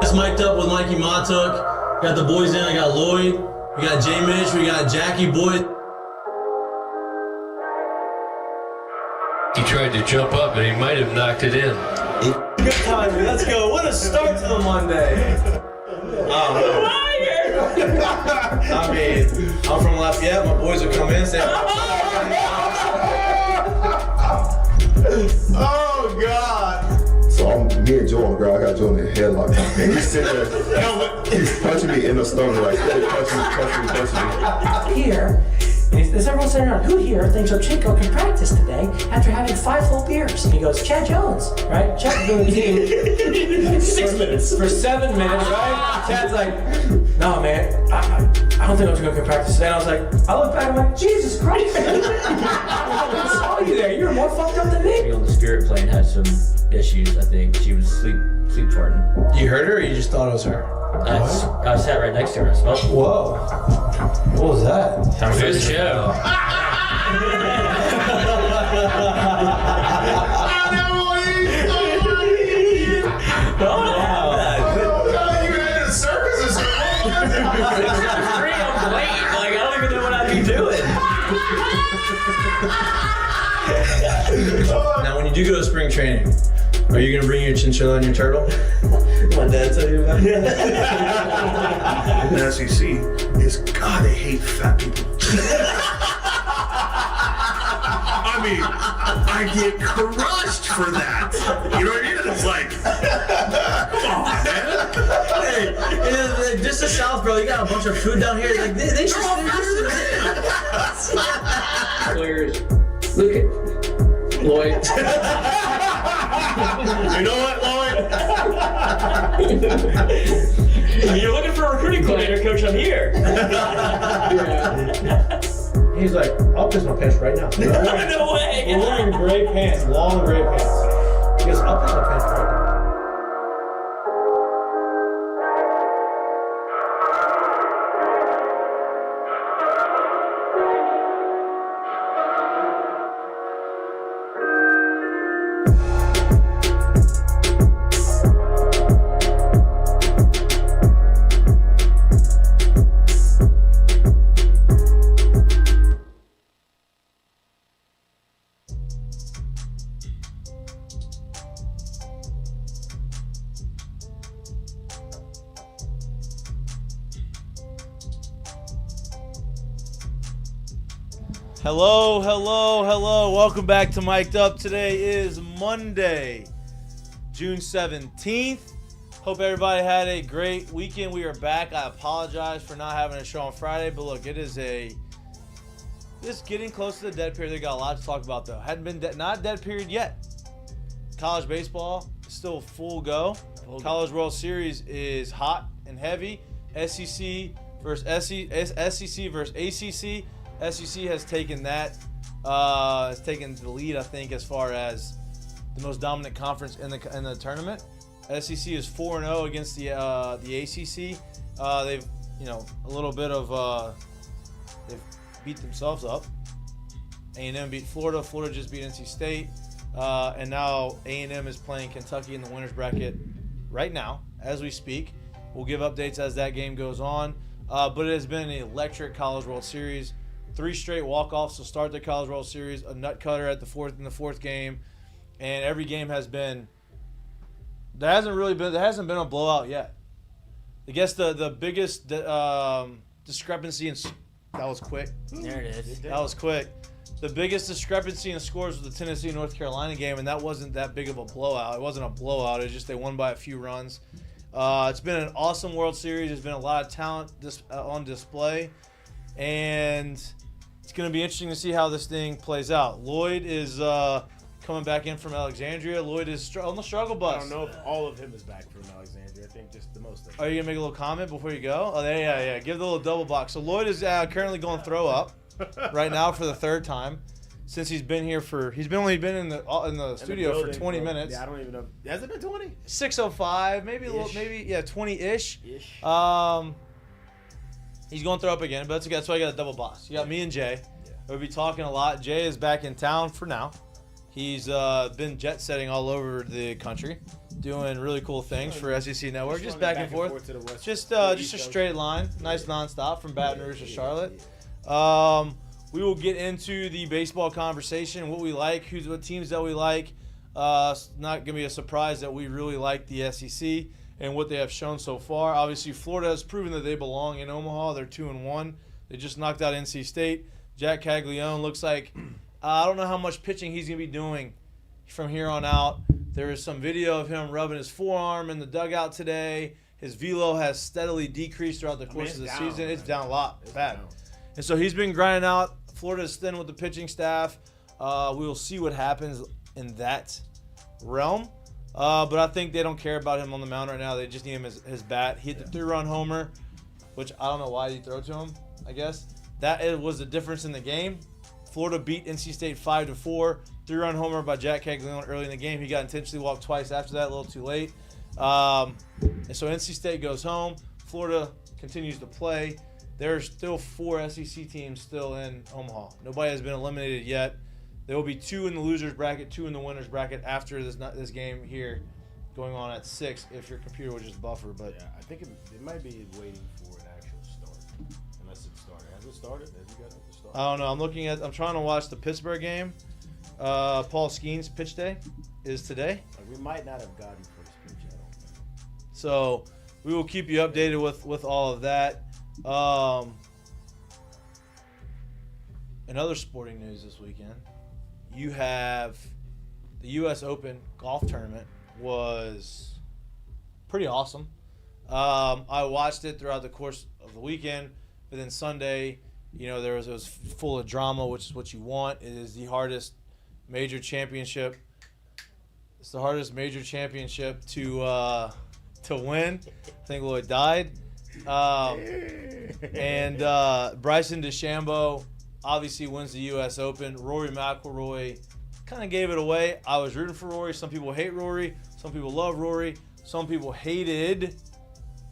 It's mic'd up with Mikie Mahtook. Got the boys in. I got Lloyd. We got J. Mitch. We got Jackie Boy. He tried to jump up, and he might have knocked it in. Good timing. Let's go. What a start to the Monday. I mean, I'm from Lafayette. My boys will come in and say, oh, God. So me and Joe on the ground, I got Joe in the headlock. And he's sitting there, he's punching me in the stomach, like, punching me. Here, is everyone sitting around, who here thinks Ochiko can practice today after having 5 full beers? And he goes, Chad Jones, right? Chad's doing the team 6 minutes. For 7 minutes, right? Chad's like, no, man, I don't think Ochiko can practice today. And I was like, I look back, I'm like, Jesus Christ. I saw you there. You're more fucked up than me. On the spirit plane had some issues, I think. She was sleep farting. you heard her or you just thought it was her? I sat right next to her. I smelled. Whoa. What was that? Good show. Now, when you do go to spring training, are you going to bring your chinchilla and your turtle? My dad tell you about it. The SEC is, God, they hate fat people. I mean, I get crushed for that. You know what I mean? It's like, come on, man. Hey, just the South, bro. You got a bunch of food down here. Like they should. Players, look at Lloyd. You know what, Lloyd? You're looking for a recruiting coordinator, coach. I'm here. He's like, I'll piss my pants right now. No way. We're wearing gray pants, long gray pants. He goes, I'll piss my pants right now. Hello, hello, hello. Welcome back to Mic'd Up. Today is Monday, June 17th. Hope everybody had a great weekend. We are back. I apologize for not having a show on Friday, but look, it's getting close to the dead period. They got a lot to talk about, though. Hadn't been not dead period yet. College baseball is still full go. College World Series is hot and heavy. SEC versus ACC. SEC has taken the lead, I think, as far as the most dominant conference in the tournament. SEC is 4-0 against the ACC. They've a little bit of they've beat themselves up. A&M beat Florida. Florida just beat NC State, and now A&M is playing Kentucky in the winners bracket right now as we speak. We'll give updates as that game goes on, but it has been an electric College World Series. 3 straight walk-offs to start the College World Series, a nut cutter in the fourth game, and every game has been. There hasn't been a blowout yet. I guess the biggest discrepancy in that was quick. There it is. That was quick. The biggest discrepancy in scores was the Tennessee-North Carolina game, and that wasn't that big of a blowout. It wasn't a blowout. It was just they won by a few runs. It's been an awesome World Series. There's been a lot of talent on display, and it's going to be interesting to see how this thing plays out. Lloyd is coming back in from Alexandria. Lloyd is on the struggle bus. I don't know if all of him is back from Alexandria. I think just the most of it. Are you going to make a little comment before you go? Oh, yeah. Give the little double box. So Lloyd is currently going throw up right now for the 3rd time since he's been here he's only been in the studio for 20 minutes. Yeah, I don't even know. Has it been 20? 6:05, maybe 20-ish. He's going to throw up again, but that's why I got a double box. You got me and Jay. Yeah. We'll be talking a lot. Jay is back in town for now. He's been jet setting all over the country. doing really cool things for SEC Network, just back and forth. To the West Just East a Coast. straight line, nice nonstop from Baton Rouge to Charlotte. We will get into the baseball conversation, what we like, what teams that we like. It's not gonna be a surprise that we really like the SEC and what they have shown so far. Obviously, Florida has proven that they belong in Omaha. They're 2-1. They just knocked out NC State. Jack Caglione looks like I don't know how much pitching he's gonna be doing from here on out. There is some video of him rubbing his forearm in the dugout today. His velo has steadily decreased throughout the course of the season. It's down a lot, bad. And so he's been grinding out. Florida's thin with the pitching staff. We will see what happens in that realm. But I think they don't care about him on the mound right now. They just need him as his bat. He hit the 3-run homer, which I don't know why he throw to him, I guess. That was the difference in the game. Florida beat NC State 5-4. 3-run homer by Jack Caglione early in the game. He got intentionally walked twice after that, a little too late. And so NC State goes home. Florida continues to play. There's still 4 SEC teams still in Omaha. Nobody has been eliminated yet. There will be 2 in the losers bracket, 2 in the winners bracket after this game here going on at 6 if your computer will just buffer. But Yeah, I think it might be waiting for an actual start. Unless it started. Has it started? Have you got it to start? I don't know. I'm trying to watch the Pittsburgh game. Paul Skeen's pitch day is today. Like, we might not have gotten first pitch, I don't think. So we will keep you updated with all of that. In other sporting news this weekend, you have the U.S. Open golf tournament was pretty awesome. I watched it throughout the course of the weekend, but then Sunday, it was full of drama, which is what you want. It is the hardest major championship. It's the hardest major championship to win. I think Lloyd died. And Bryson DeChambeau obviously wins the U.S. Open. Rory McIlroy kind of gave it away. I was rooting for Rory. Some people hate Rory. Some people love Rory. Some people hated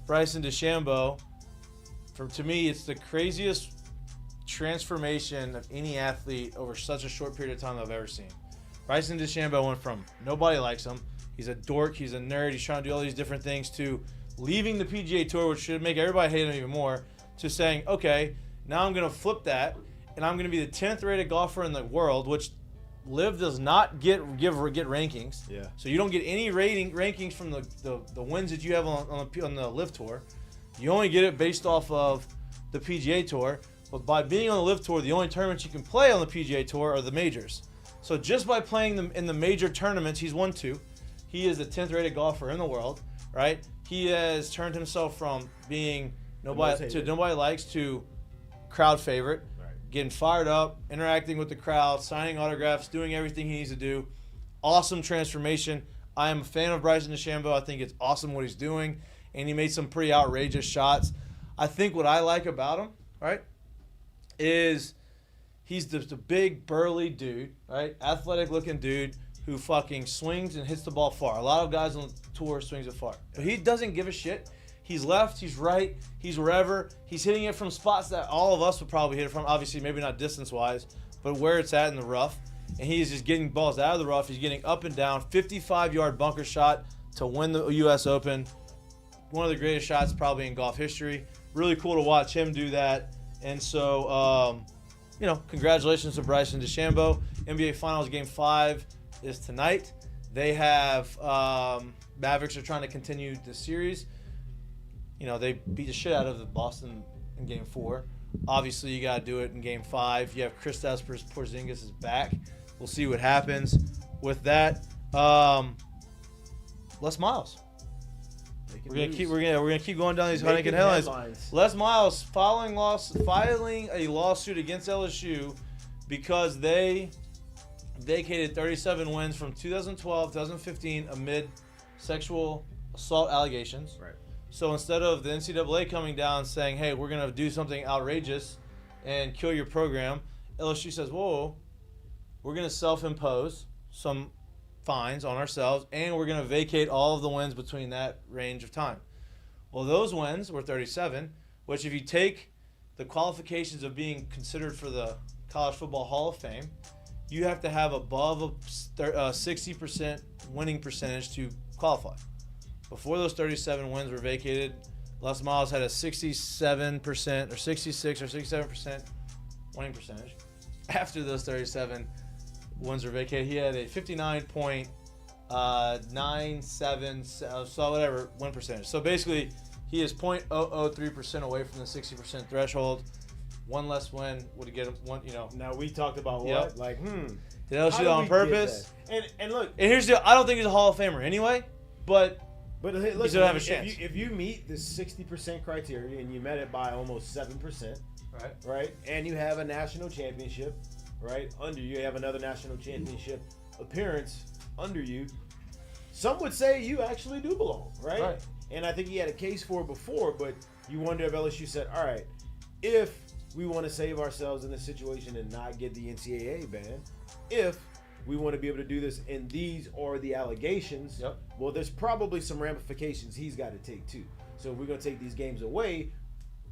Bryson DeChambeau. To me, it's the craziest transformation of any athlete over such a short period of time I've ever seen. Bryson DeChambeau went from nobody likes him, he's a dork, he's a nerd, he's trying to do all these different things, to leaving the PGA Tour, which should make everybody hate him even more, to saying, okay, now I'm going to flip that, and I'm going to be the 10th rated golfer in the world, which Liv does not get rankings. Yeah. So you don't get any rankings from the wins that you have on the Liv Tour. You only get it based off of the PGA Tour. But by being on the Liv Tour, the only tournaments you can play on the PGA Tour are the majors. So just by playing them in the major tournaments, he's won 2. He is the 10th rated golfer in the world, right? He has turned himself from being nobody likes to crowd favorite, Right. getting fired up, interacting with the crowd, signing autographs, doing everything he needs to do. Awesome transformation. I am a fan of Bryson DeChambeau. I think it's awesome what he's doing, and he made some pretty outrageous shots. I think what I like about him, right, is he's the big burly dude, right? Athletic looking dude who fucking swings and hits the ball far. A lot of guys on the tour swings it far. But he doesn't give a shit. He's left, he's right, he's wherever. He's hitting it from spots that all of us would probably hit it from. Obviously, maybe not distance-wise, but where it's at in the rough. And he's just getting balls out of the rough. He's getting up and down. 55-yard bunker shot to win the U.S. Open. One of the greatest shots probably in golf history. Really cool to watch him do that. And so, congratulations to Bryson DeChambeau. NBA Finals Game 5 is tonight. They have Mavericks are trying to continue the series. They beat the shit out of the Boston in Game 4. Obviously, you got to do it in Game 5. You have Kristaps Porzingis is back. We'll see what happens with that. Les Miles. We're gonna keep going down these Heineken headlines. Les Miles filing a lawsuit against LSU because they vacated 37 wins from 2012, 2015 amid sexual assault allegations. Right. So instead of the NCAA coming down saying, hey, we're gonna do something outrageous and kill your program, LSU says, whoa, we're gonna self-impose some fines on ourselves, and we're going to vacate all of the wins between that range of time. Well, those wins were 37, which if you take the qualifications of being considered for the College Football Hall of Fame, you have to have above a 60% winning percentage to qualified. Before those 37 wins were vacated, Les Miles had a 67% or 66 or 67% winning percentage. After those 37 wins were vacated, he had a 59.97 so whatever win percentage. So basically, he is 0.003% away from the 60% threshold. One less win would get him one. Now we talked about Yep. what, like, Did how LSU did on we purpose? get that? And look, And here's the. I don't think he's a Hall of Famer anyway, but look, He's gonna have a chance. if you meet the 60% criteria and you met it by almost 7%, right, and you have a national championship, right, under you have another national championship appearance under you, some would say you actually do belong, right? And I think he had a case for it before, but you wonder if LSU said, all right, if we want to save ourselves in this situation and not get the NCAA ban, if we want to be able to do this and these are the allegations, well, there's probably some ramifications he's got to take too. So if we're going to take these games away,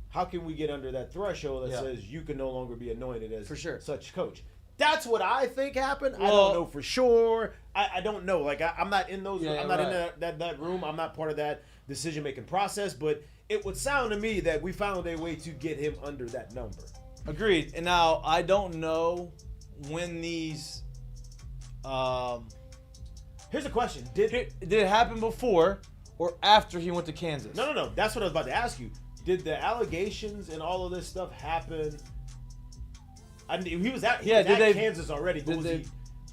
how can we get under that threshold that says you can no longer be anointed as such coach? That's what I think happened. I don't know for sure. I don't know. Like I'm not in those. I'm not in that room. I'm not part of that decision-making process. But it would sound to me that we found a way to get him under that number. Agreed. And now I don't know when these. Here's a question: Did it happen before or after he went to Kansas? No. That's what I was about to ask you. Did the allegations and all of this stuff happen? He was at Kansas already.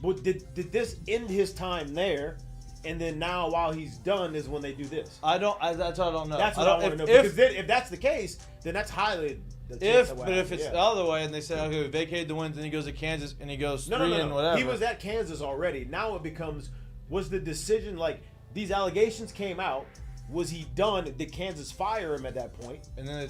But did this end his time there? And then now, while he's done, is when they do this. That's what I don't know. That's what I want to know. Because then, if that's the case, then that's highly. If it's the other way, and they say, okay, we vacated the wins, and he goes to Kansas, and he goes no. and whatever. He was at Kansas already. Now it becomes, was the decision like these allegations came out? Was he done? Did Kansas fire him at that point? And then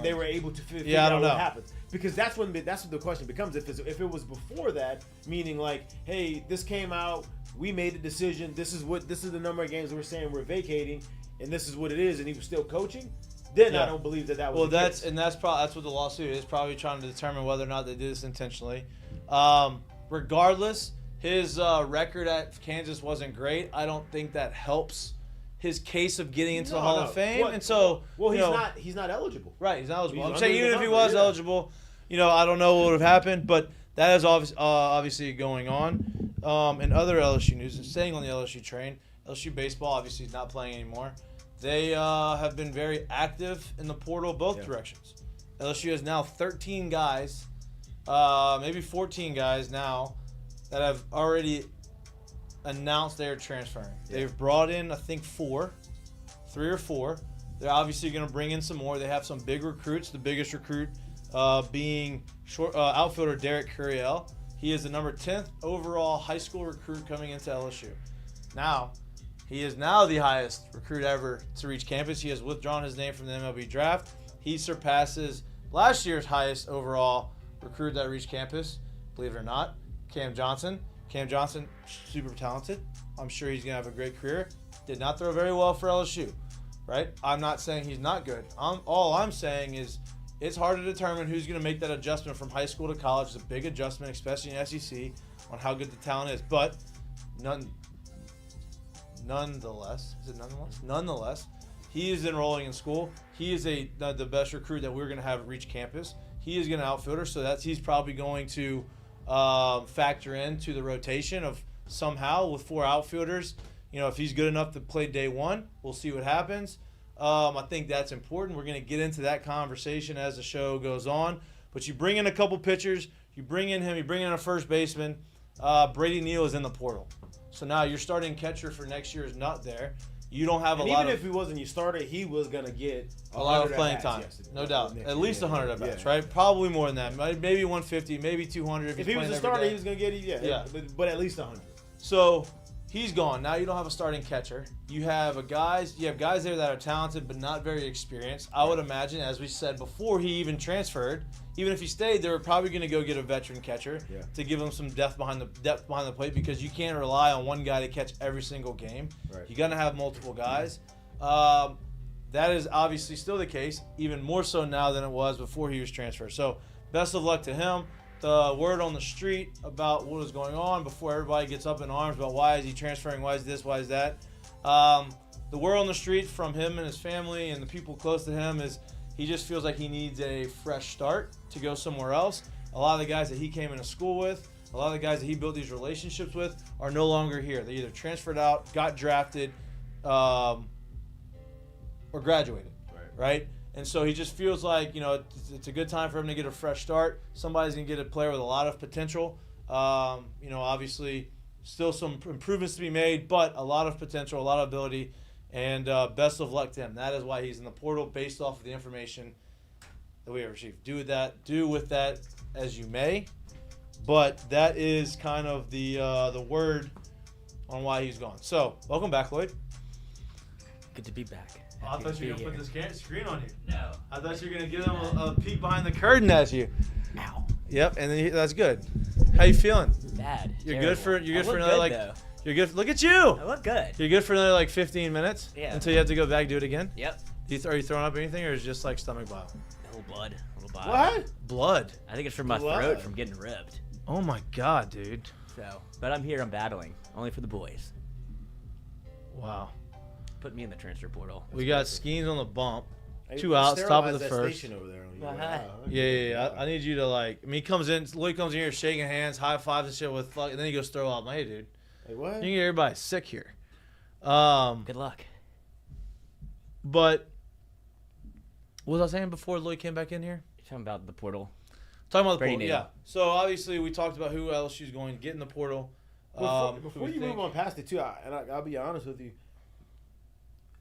they were able to figure out what happened. Because that's what the question becomes. If it was before that, meaning like, hey, this came out, we made a decision. This is the number of games we're saying we're vacating, and this is what it is, and he was still coaching. Then I don't believe that was. Well, that's what the lawsuit is, probably trying to determine whether or not they did this intentionally. Regardless, his record at Kansas wasn't great. I don't think that helps his case of getting into the Hall of Fame. And so, he's not eligible. Right, he's not eligible. I'm saying even if he was eligible, I don't know what would have happened, but that is obviously going on. In other LSU news, and staying on the LSU train, LSU baseball obviously is not playing anymore. They have been very active in the portal both directions. LSU has now 13 guys, maybe 14 guys now, that have already announced they are transferring. They've brought in, I think, 3 or 4. They're obviously going to bring in some more. They have some big recruits. The biggest recruit being outfielder Derek Curiel. He is the number 10th overall high school recruit coming into LSU. Now, he is now the highest recruit ever to reach campus. He has withdrawn his name from the MLB Draft. He surpasses last year's highest overall recruit that reached campus, believe it or not, Cam Johnson. Cam Johnson, super talented. I'm sure he's going to have a great career. Did not throw very well for LSU, right? I'm not saying he's not good. All I'm saying is it's hard to determine who's going to make that adjustment from high school to college. It's a big adjustment, especially in SEC, on how good the talent is. But nonetheless, he is enrolling in school. He is the best recruit that we're going to have reach campus. He is going to outfielder, so he's probably going to factor into the rotation of somehow with 4 outfielders. If he's good enough to play day one, we'll see what happens. I think that's important. We're going to get into that conversation as the show goes on. But you bring in a couple pitchers, you bring in a first baseman. Brady Neal is in the portal. So now your starting catcher for next year is not there. You don't have even if he wasn't your starter, he was going to get a lot of playing time. No doubt. At least 100 at-bats, right? Probably more than that. Maybe 150, maybe 200 if he was a starter, he was going to get but at least 100. So he's gone. Now you don't have a starting catcher. You have guys there that are talented but not very experienced. I would imagine, as we said before he even transferred, even if he stayed, they were probably going to go get a veteran catcher to give him some depth behind the plate, because you can't rely on one guy to catch every single game. Right. You're going to have multiple guys. That is obviously still the case, even more so now than it was before he was transferred. So best of luck to him. The word on the street about what is going on before everybody gets up in arms about why is he transferring, why is this, why is that. The word on the street from him and his family and the people close to him is he just feels like he needs a fresh start to go somewhere else. A lot of the guys that he came into school with, a lot of the guys that he built these relationships with are no longer here. They either transferred out, got drafted, or graduated, right? And so he just feels like, it's a good time for him to get a fresh start. Somebody's going to get a player with a lot of potential. Obviously, still some improvements to be made, but a lot of potential, a lot of ability, and best of luck to him. That is why he's in the portal based off of the information that we have received. Do with that as you may, but that is kind of the word on why he's gone. So, welcome back, Lloyd. Good to be back. Oh, I thought you were going to put this screen on you. No. I thought you were going to give him a peek behind the curtain as you. Ow. Yep, and then that's good. How you feeling? Bad. You're Terrible. good for another good, like. Though. You're good. Look at you. I look good. You're good for another 15 minutes. Yeah. Until you have to go back do it again. Yep. Are you throwing up anything, or is it just like stomach bile? A little blood. A little bile. What? Blood. I think it's from my Blood. throat from getting ripped. Oh my God, dude. So, but I'm here. I'm battling. Only for the boys. Wow. Put me in the transfer portal. We got Skeens on the bump. Hey, 2 outs, top of the sterilize that first. station over there on you. Uh-huh. Yeah. I need you to Lloyd comes in here shaking hands, high fives and shit with fuck, and then he goes throw up. I'm like, hey, dude, Like what? you can get everybody sick here. Good luck. But what was I saying before Lloyd came back in here? You're talking about the portal. Talking about the Brady portal, Neal. yeah. So obviously we talked about who LSU is going to get in the portal. Before you move on past it too, I'll be honest with you.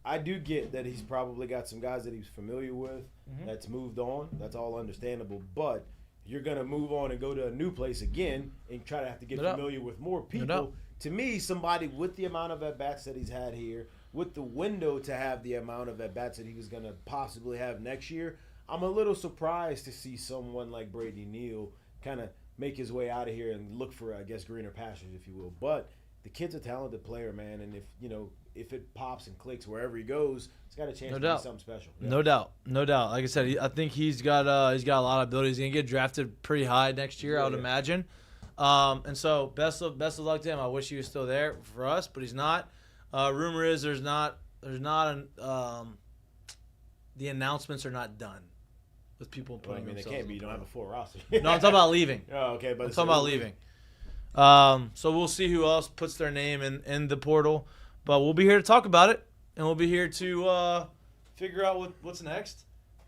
I do get that he's probably got some guys that he's familiar with that's moved on. That's all understandable. But you're gonna move on and go to a new place again and try to have to get familiar with more people. To me, somebody with the amount of at bats that he's had here, with the window to have the amount of at bats that he was gonna possibly have next year, I'm a little surprised to see someone like Brady Neal kind of make his way out of here and look for, I guess, greener pastures, if you will. But the kid's a talented player, man, and if it pops and clicks wherever he goes, he's got a chance to be something special. Yeah. No doubt. Like I said, I think he's got a lot of ability. He's gonna get drafted pretty high next year, I would imagine. And so best of luck to him. I wish he was still there for us, but he's not. Rumor is there's not the announcements are not done with people Well, I putting mean, they themselves can't be. in You the don't have a portal. full roster. No, I'm talking about leaving. Oh, okay. But I'm talking about leaving. So we'll see who else puts their name in the portal. But we'll be here to talk about it, and we'll be here to figure out what's next.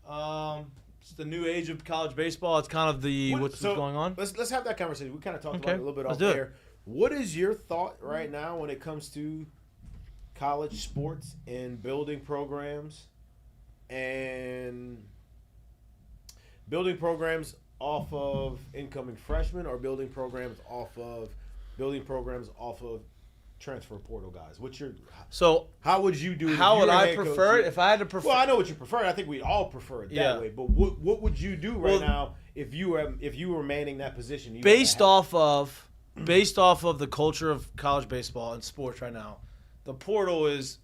It's the new age of college baseball. It's kind of what's going on. Let's have that conversation. We kind of talked Okay, about it a little bit let's off do it. there. What is your thought right now when it comes to college sports and building programs off of incoming freshmen, or building programs off of transfer portal guys? How would you do it? How if would you were I head coach prefer it here? if I had to prefer? Well, I know what you prefer. I think we all prefer it that Yeah. way. But what would you do right Well, now if you were manning that position? based off of the culture of college baseball and sports right now, the portal is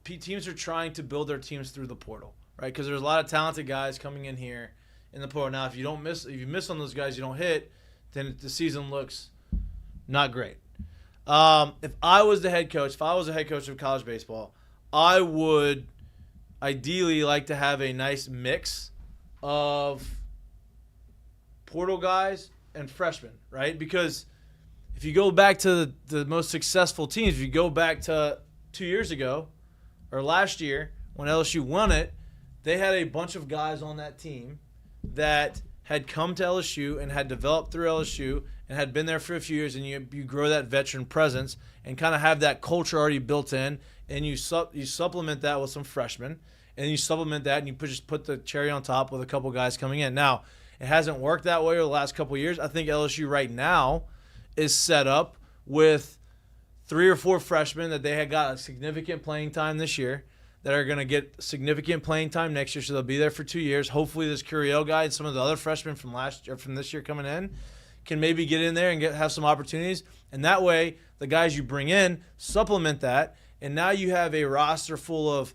teams are trying to build their teams through the portal, right? Because there's a lot of talented guys coming in here in the portal. Now, if you miss on those guys, you don't hit, then the season looks not great. If I was the head coach of college baseball, I would ideally like to have a nice mix of portal guys and freshmen, right? Because if you go back to the most successful teams, if you go back to 2 years ago or last year when LSU won it, they had a bunch of guys on that team that had come to LSU and had developed through LSU and had been there for a few years, and you grow that veteran presence and kind of have that culture already built in, and you supplement that with some freshmen, and you supplement that and you just put the cherry on top with a couple guys coming in. Now, it hasn't worked that way over the last couple of years. I think LSU right now is set up with 3 or 4 freshmen that they had got a significant playing time this year that are going to get significant playing time next year, so they'll be there for 2 years. Hopefully this Curiel guy and some of the other freshmen from this year coming in can maybe get in there and have some opportunities. And that way, the guys you bring in supplement that, and now you have a roster full of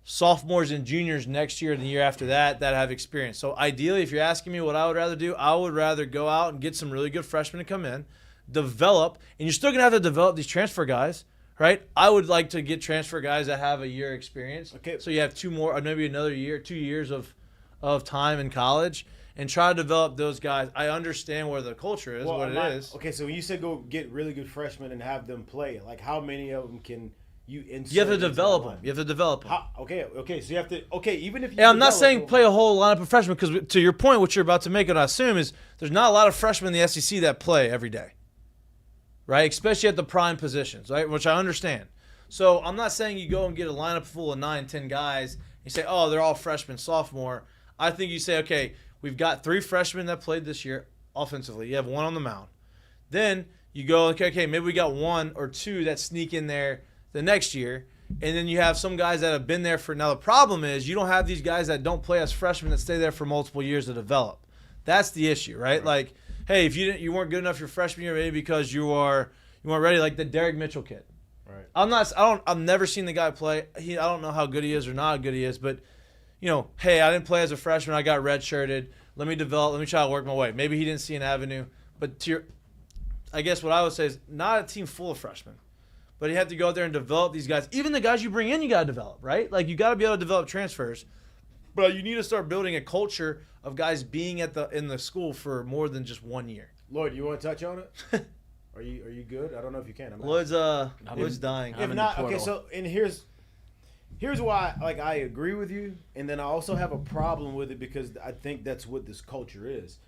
sophomores and juniors next year and the year after that have experience. So ideally, if you're asking me what I would rather do, I would rather go out and get some really good freshmen to come in, develop, and you're still going to have to develop these transfer guys, right? I would like to get transfer guys that have a year experience. Okay. So you have 2 more, or maybe another year, 2 years of time in college, and try to develop those guys. I understand where the culture is, what it is. Okay, so when you said go get really good freshmen and have them play, like how many of them can you insert? You have to into develop that them. lineup? You have to develop them. Okay, so you have to. Okay, even if you. Yeah, I'm not develop saying them- play a whole lineup of freshmen because, to your point, what you're about to make, and I assume is there's not a lot of freshmen in the SEC that play every day, right? Especially at the prime positions, right? Which I understand. So I'm not saying you go and get a lineup full of 9, 10 guys and you say, oh, they're all freshmen, sophomore. I think you say, okay, we've got 3 freshmen that played this year offensively. You have 1 on the mound. Then you go, okay, maybe we got 1 or 2 that sneak in there the next year. And then you have some guys that have been there for – now the problem is you don't have these guys that don't play as freshmen that stay there for multiple years to develop. That's the issue, right? Like, hey, if you weren't good enough your freshman year, maybe because you weren't ready, like the Derek Mitchell kid. Right. I've never seen the guy play. I don't know how good he is or not how good he is, but hey, I didn't play as a freshman. I got redshirted. Let me develop. Let me try to work my way. Maybe he didn't see an avenue, but I guess what I would say is not a team full of freshmen. But you have to go out there and develop these guys. Even the guys you bring in, you got to develop, right? Like, you got to be able to develop transfers. But you need to start building a culture of guys being in the school for more than just 1 year. Lloyd, you want to touch on it? Are you good? I don't know if you can. Lloyd's dying. If not, okay. So and here's why. Like, I agree with you, and then I also have a problem with it because I think that's what this culture is.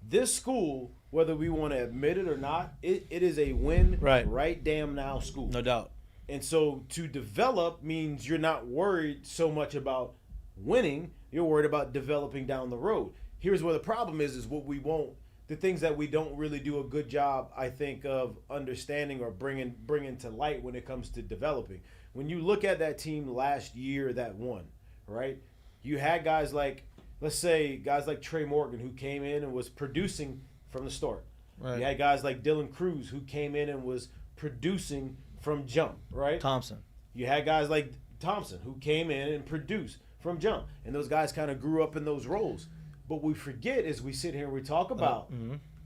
This school, whether we want to admit it or not, it is a win right damn now school. No doubt. And so to develop means you're not worried so much about winning. You're worried about developing down the road. Here's where the problem is what we won't, the things that we don't really do a good job, I think, of understanding or bringing to light when it comes to developing. When you look at that team last year that won, right? You had guys like, let's say, guys like Trey Morgan who came in and was producing from the start. Right. You had guys like Dylan Cruz who came in and was producing from jump, right? Thompson. You had guys like Thompson who came in and produced from jump. And those guys kind of grew up in those roles. But we forget as we sit here and we talk about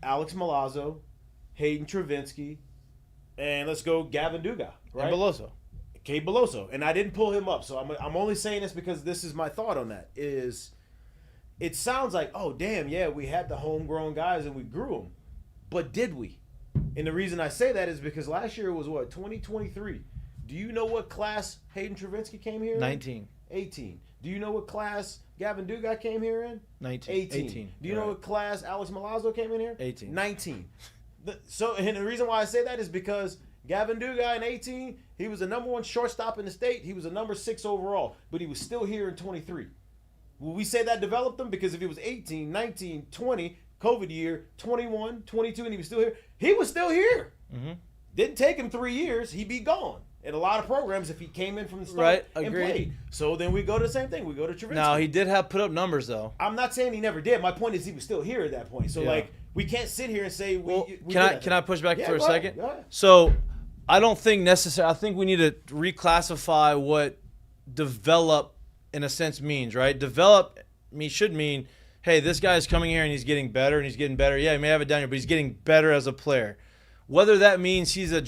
Alex Milazzo, Hayden Travinsky, and let's go Gavin Dugas, right? And Beloso. Kate Beloso. And I didn't pull him up. So I'm only saying this because this is my thought on that is it sounds like, oh, damn, yeah, we had the homegrown guys and we grew them. But did we? And the reason I say that is because last year was, 2023. Do you know what class Hayden Travinsky came here in? 19. 18. Do you know what class Gavin Dugas came here in? 19. 18. Do you know what class Alex Milazzo came in here? 18. 19. And the reason why I say that is because Gavin Dugas in 18, he was the number 1 shortstop in the state. He was a number 6 overall, but he was still here in 23. Will we say that developed him? Because if he was 18, 19, 20, COVID year, 21, 22, and he was still here, he was still here. Mm-hmm. Didn't take him 3 years. He'd be gone. In a lot of programs, if he came in from the start and played. So then we go to the same thing. We go to Travinsky. Now, he did have put up numbers, though. I'm not saying he never did. My point is he was still here at that point. So, we can't sit here and say can I push back for a second? Go ahead. So, I don't think necessarily – I think we need to reclassify what develop, in a sense, means, right? Develop should mean, hey, this guy's coming here and he's getting better and he's getting better. Yeah, he may have it down here, but he's getting better as a player. Whether that means he's a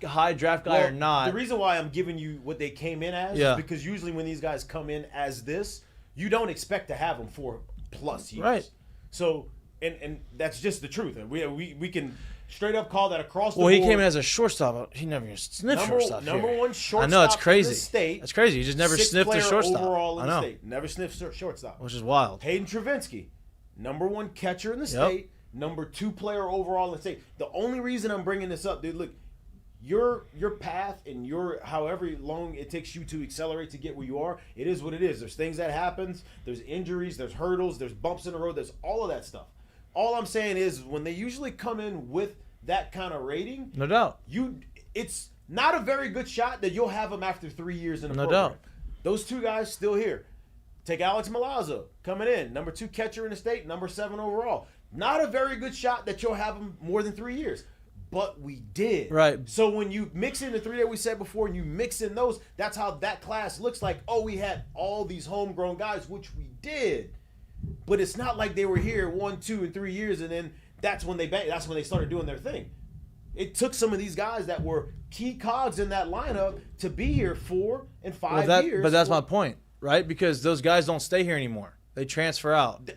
high draft guy or not. The reason why I'm giving you what they came in as is because usually when these guys come in as this, you don't expect to have them for +years. Right. So, and that's just the truth. And we can straight up call that across the board. Well, he came in as a shortstop. He never even sniffed shortstop Number here. 1 shortstop I know, it's crazy. in the state. That's crazy. He just never sniffed the shortstop. Overall in I know. the state. Never sniffed shortstop. Which is wild. Hayden Travinsky, number 1 catcher in the state. Number 2 player overall in the state. The only reason I'm bringing this up, dude, look, your path and your however long it takes you to accelerate to get where you are, it is what it is. There's things that happens. There's injuries. There's hurdles. There's bumps in the road. There's all of that stuff. All I'm saying is when they usually come in with that kind of rating, no doubt, it's not a very good shot that you'll have them after 3 years in the program. No doubt. Those 2 guys still here. Take Alex Milazzo coming in, number 2 catcher in the state, number 7 overall. Not a very good shot that you'll have him more than 3 years. But we did. Right. So when you mix in the 3 that we said before and you mix in those, that's how that class looks like. Oh, we had all these homegrown guys, which we did. But it's not like they were here 1, 2, and 3 years and then that's when they started doing their thing. it took some of these guys that were key cogs in that lineup to be here 4 and 5 years. But that's my point, right? Because those guys don't stay here anymore. They transfer out.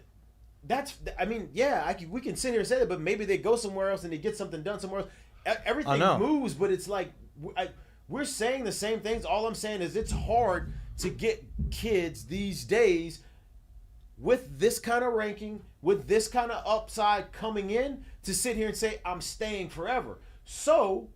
We can sit here and say that, but maybe they go somewhere else and they get something done somewhere else. Everything moves, but it's like we're saying the same things. All I'm saying is it's hard to get kids these days with this kind of ranking, with this kind of upside coming in, to sit here and say, I'm staying forever. So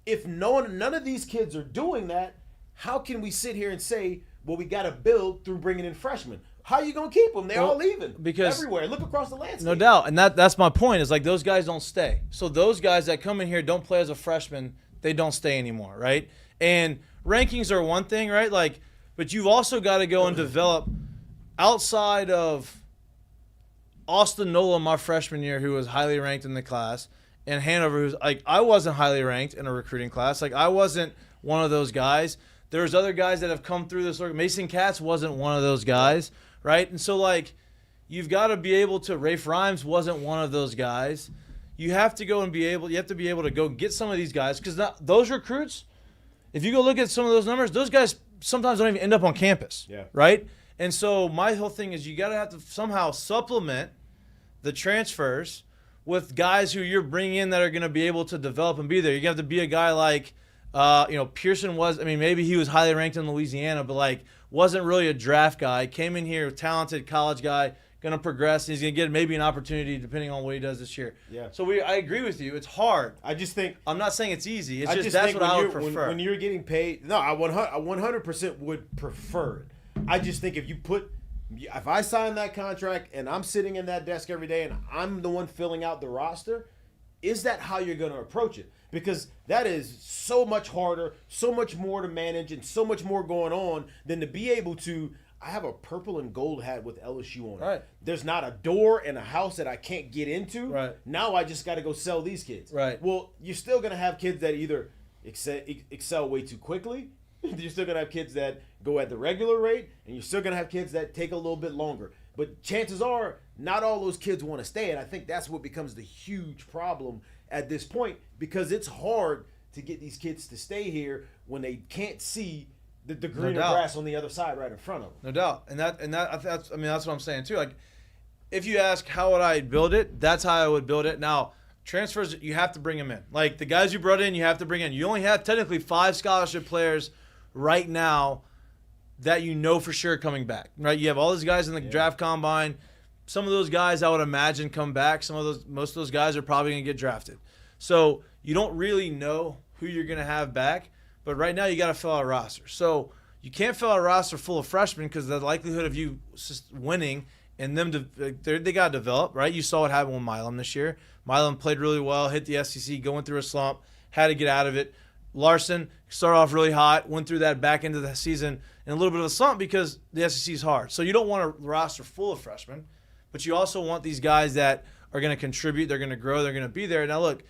if none of these kids are doing that, how can we sit here and say, well, we got to build through bringing in freshmen? How are you going to keep them? They're all leaving everywhere. Look across the landscape. No doubt. And that's my point, is like those guys don't stay. So those guys that come in here don't play as a freshman, they don't stay anymore, right? And rankings are one thing, right? Like, but you've also got to go and develop outside of Austin Nola, my freshman year, who was highly ranked in the class, and Hanover, who's like, I wasn't highly ranked in a recruiting class. Like, I wasn't one of those guys. There's other guys that have come through this. Mason Katz wasn't one of those guys, right? And so, like, you've got to be able to. Rafe Rhymes wasn't one of those guys. You have to go and be able. You have to be able to go get some of these guys, because those recruits, if you go look at some of those numbers, those guys sometimes don't even end up on campus, right? And so my whole thing is you got to have to somehow supplement the transfers with guys who you're bringing in that are going to be able to develop and be there. You have to be a guy like, Pearson was. I mean, maybe he was highly ranked in Louisiana, but like wasn't really a draft guy. Came in here, talented college guy, going to progress. And he's going to get maybe an opportunity depending on what he does this year. Yeah. So I agree with you. It's hard. I just think I'm not saying it's easy. It's just that's what I would prefer. When you're getting paid, no, I 100% would prefer it. I just think if I sign that contract and I'm sitting in that desk every day and I'm the one filling out the roster, is that how you're going to approach it? Because that is so much harder, so much more to manage, and so much more going on than to be able to. I have a purple and gold hat with LSU on it. Right. There's not a door in a house that I can't get into. Right. Now I just got to go sell these kids. Right. Well, you're still going to have kids that either excel way too quickly. You're still going to have kids that go at the regular rate, and you're still going to have kids that take a little bit longer. But chances are, not all those kids want to stay, and I think that's what becomes the huge problem at this point, because it's hard to get these kids to stay here when they can't see the greener grass on the other side right in front of them. No doubt. And that's what I'm saying too. Like, if you ask how would I build it, that's how I would build it. Now, transfers, you have to bring them in. Like, the guys you brought in, you have to bring in. You only have technically 5 scholarship players right now that you know for sure coming back, right? You have all those guys in the draft combine. Some of those guys I would imagine come back. Most of those guys are probably going to get drafted. So you don't really know who you're going to have back. But right now you got to fill out a roster. So you can't fill out a roster full of freshmen because the likelihood of you winning and them they got to develop, right? You saw what happened with Milam this year. Milam played really well, hit the SEC, going through a slump, had to get out of it. Larson started off really hot, went through that back into the season in a little bit of a slump because the SEC is hard. So you don't want a roster full of freshmen, but you also want these guys that are going to contribute, they're going to grow, they're going to be there. Now look,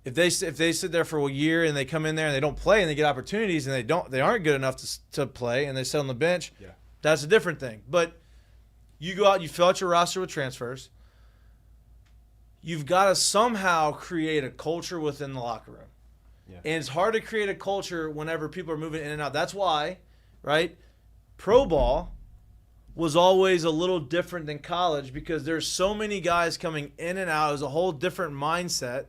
if they sit there for a year and they come in there and they don't play and they get opportunities and they aren't good enough to play and they sit on the bench, that's a different thing. But you go out, you fill out your roster with transfers. You've got to somehow create a culture within the locker room. Yeah. And it's hard to create a culture whenever people are moving in and out. That's why, right, pro ball was always a little different than college because there's so many guys coming in and out. It was a whole different mindset.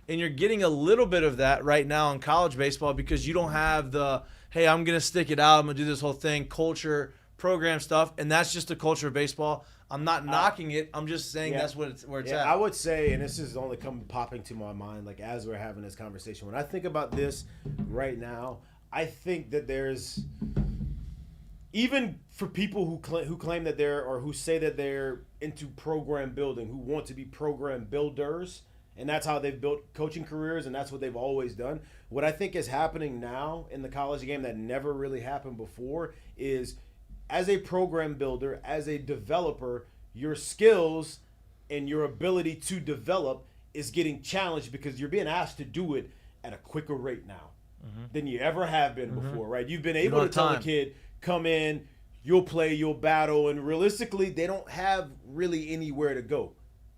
And you're getting a little bit of that right now in college baseball because you don't have the, hey, I'm going to stick it out, I'm going to do this whole thing, culture, program stuff, and that's just the culture of baseball. I'm not knocking it. I'm just saying that's where it's at. I would say, and this is only popping to my mind like as we're having this conversation, when I think about this right now, I think that there's, even for people who claim that they're, or who say that they're into program building, who want to be program builders, and that's how they've built coaching careers, and that's what they've always done. What I think is happening now in the college game that never really happened before is, as a program builder, as a developer, your skills and your ability to develop is getting challenged because you're being asked to do it at a quicker rate now than you ever have been before, right? You've been able to tell a kid, come in, you'll play, you'll battle, and realistically, they don't have really anywhere to go.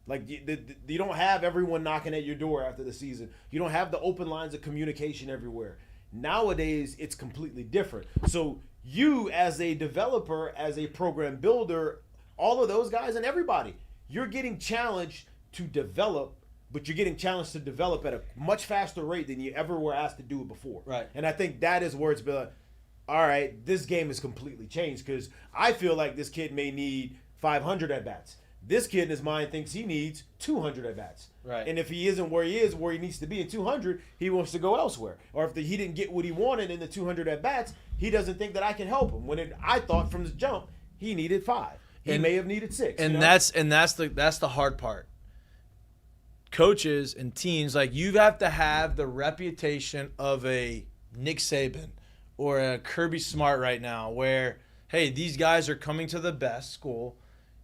Like you don't have everyone knocking at your door after the season. You don't have the open lines of communication everywhere. Nowadays, it's completely different. So you, as a developer, as a program builder, all of those guys and everybody, you're getting challenged to develop, but you're getting challenged to develop at a much faster rate than you ever were asked to do it before. Right. And I think that is where it's been like, all right, this game has completely changed because I feel like this kid may need 500 at-bats. This kid in his mind thinks he needs 200 at-bats. Right. And if he isn't where he is, where he needs to be in 200, he wants to go elsewhere. Or if he didn't get what he wanted in the 200 at-bats, he doesn't think that I can help him. I thought from the jump he needed 5. He may have needed 6. And that's the hard part. Coaches and teams, like, you have to have the reputation of a Nick Saban or a Kirby Smart right now, where, hey, these guys are coming to the best school,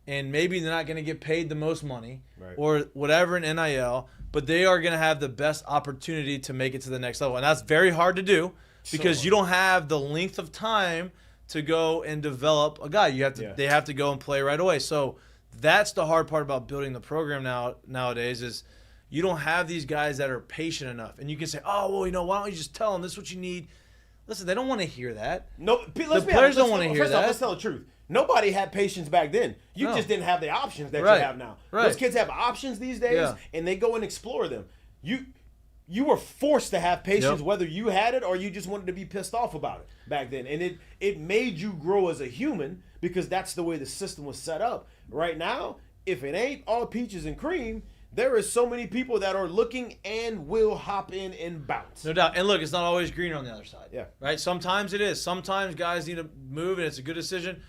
and maybe they're not going to get paid the most money or whatever in NIL, but they are going to have the best opportunity to make it to the next level. And that's very hard to do because you don't have the length of time to go and develop a guy. They have to go and play right away. So that's the hard part about building the program nowadays is you don't have these guys that are patient enough. And you can say, oh, well, why don't you just tell them this is what you need? Listen, they don't want to hear that. No, the players don't want to hear that. Let's tell the truth. Nobody had patience back then. You just didn't have the options that you have now. Right. Those kids have options these days, and they go and explore them. You were forced to have patience, whether you had it or you just wanted to be pissed off about it back then. And it made you grow as a human because that's the way the system was set up. Right now, if it ain't all peaches and cream, there is so many people that are looking and will hop in and bounce. No doubt. And look, it's not always greener on the other side. Yeah. Right? Sometimes it is. Sometimes guys need to move, and it's a good decision.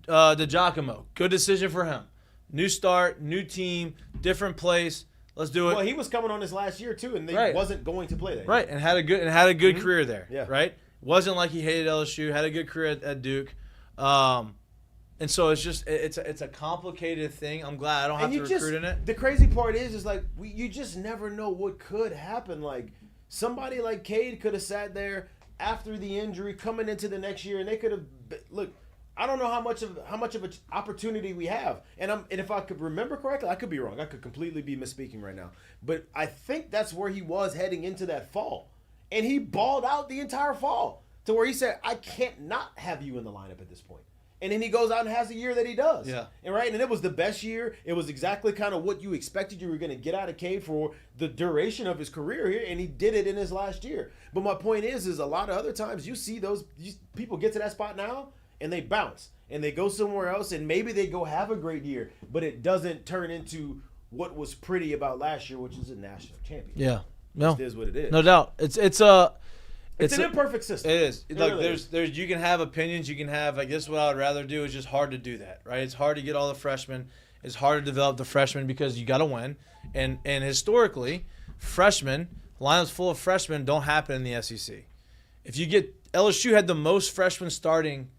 DeGiacomo, good decision for him. New start, new team, different place. Let's do it. Well, he was coming on his last year too, and he wasn't going to play that. Right, and had a good career there. Yeah. Right. Wasn't like he hated LSU. Had a good career at Duke. And so it's just it's a complicated thing. I'm glad I don't have to recruit in it. The crazy part is like you just never know what could happen. Like somebody like Cade could have sat there after the injury, coming into the next year, and they could have look. I don't know how much of an opportunity we have, and if I could remember correctly, I could be wrong. I could completely be misspeaking right now, but I think that's where he was heading into that fall, and he balled out the entire fall to where he said, "I can't not have you in the lineup at this point." And then he goes out and has a year that he does. Yeah. And it was the best year. It was exactly kind of what you expected you were going to get out of Cade for the duration of his career here, and he did it in his last year. But my point is a lot of other times you see those people get to that spot now, and they bounce, and they go somewhere else, and maybe they go have a great year, but it doesn't turn into what was pretty about last year, which is a national champion. Yeah. No. It is what it is. No doubt. It's an imperfect system. It is. It Like really there's you can have opinions. You can have like this is what I would rather do. It's just hard to do that, right? It's hard to get all the freshmen. It's hard to develop the freshmen because you got to win. And historically, lineups full of freshmen don't happen in the SEC. If you get LSU had the most freshmen starting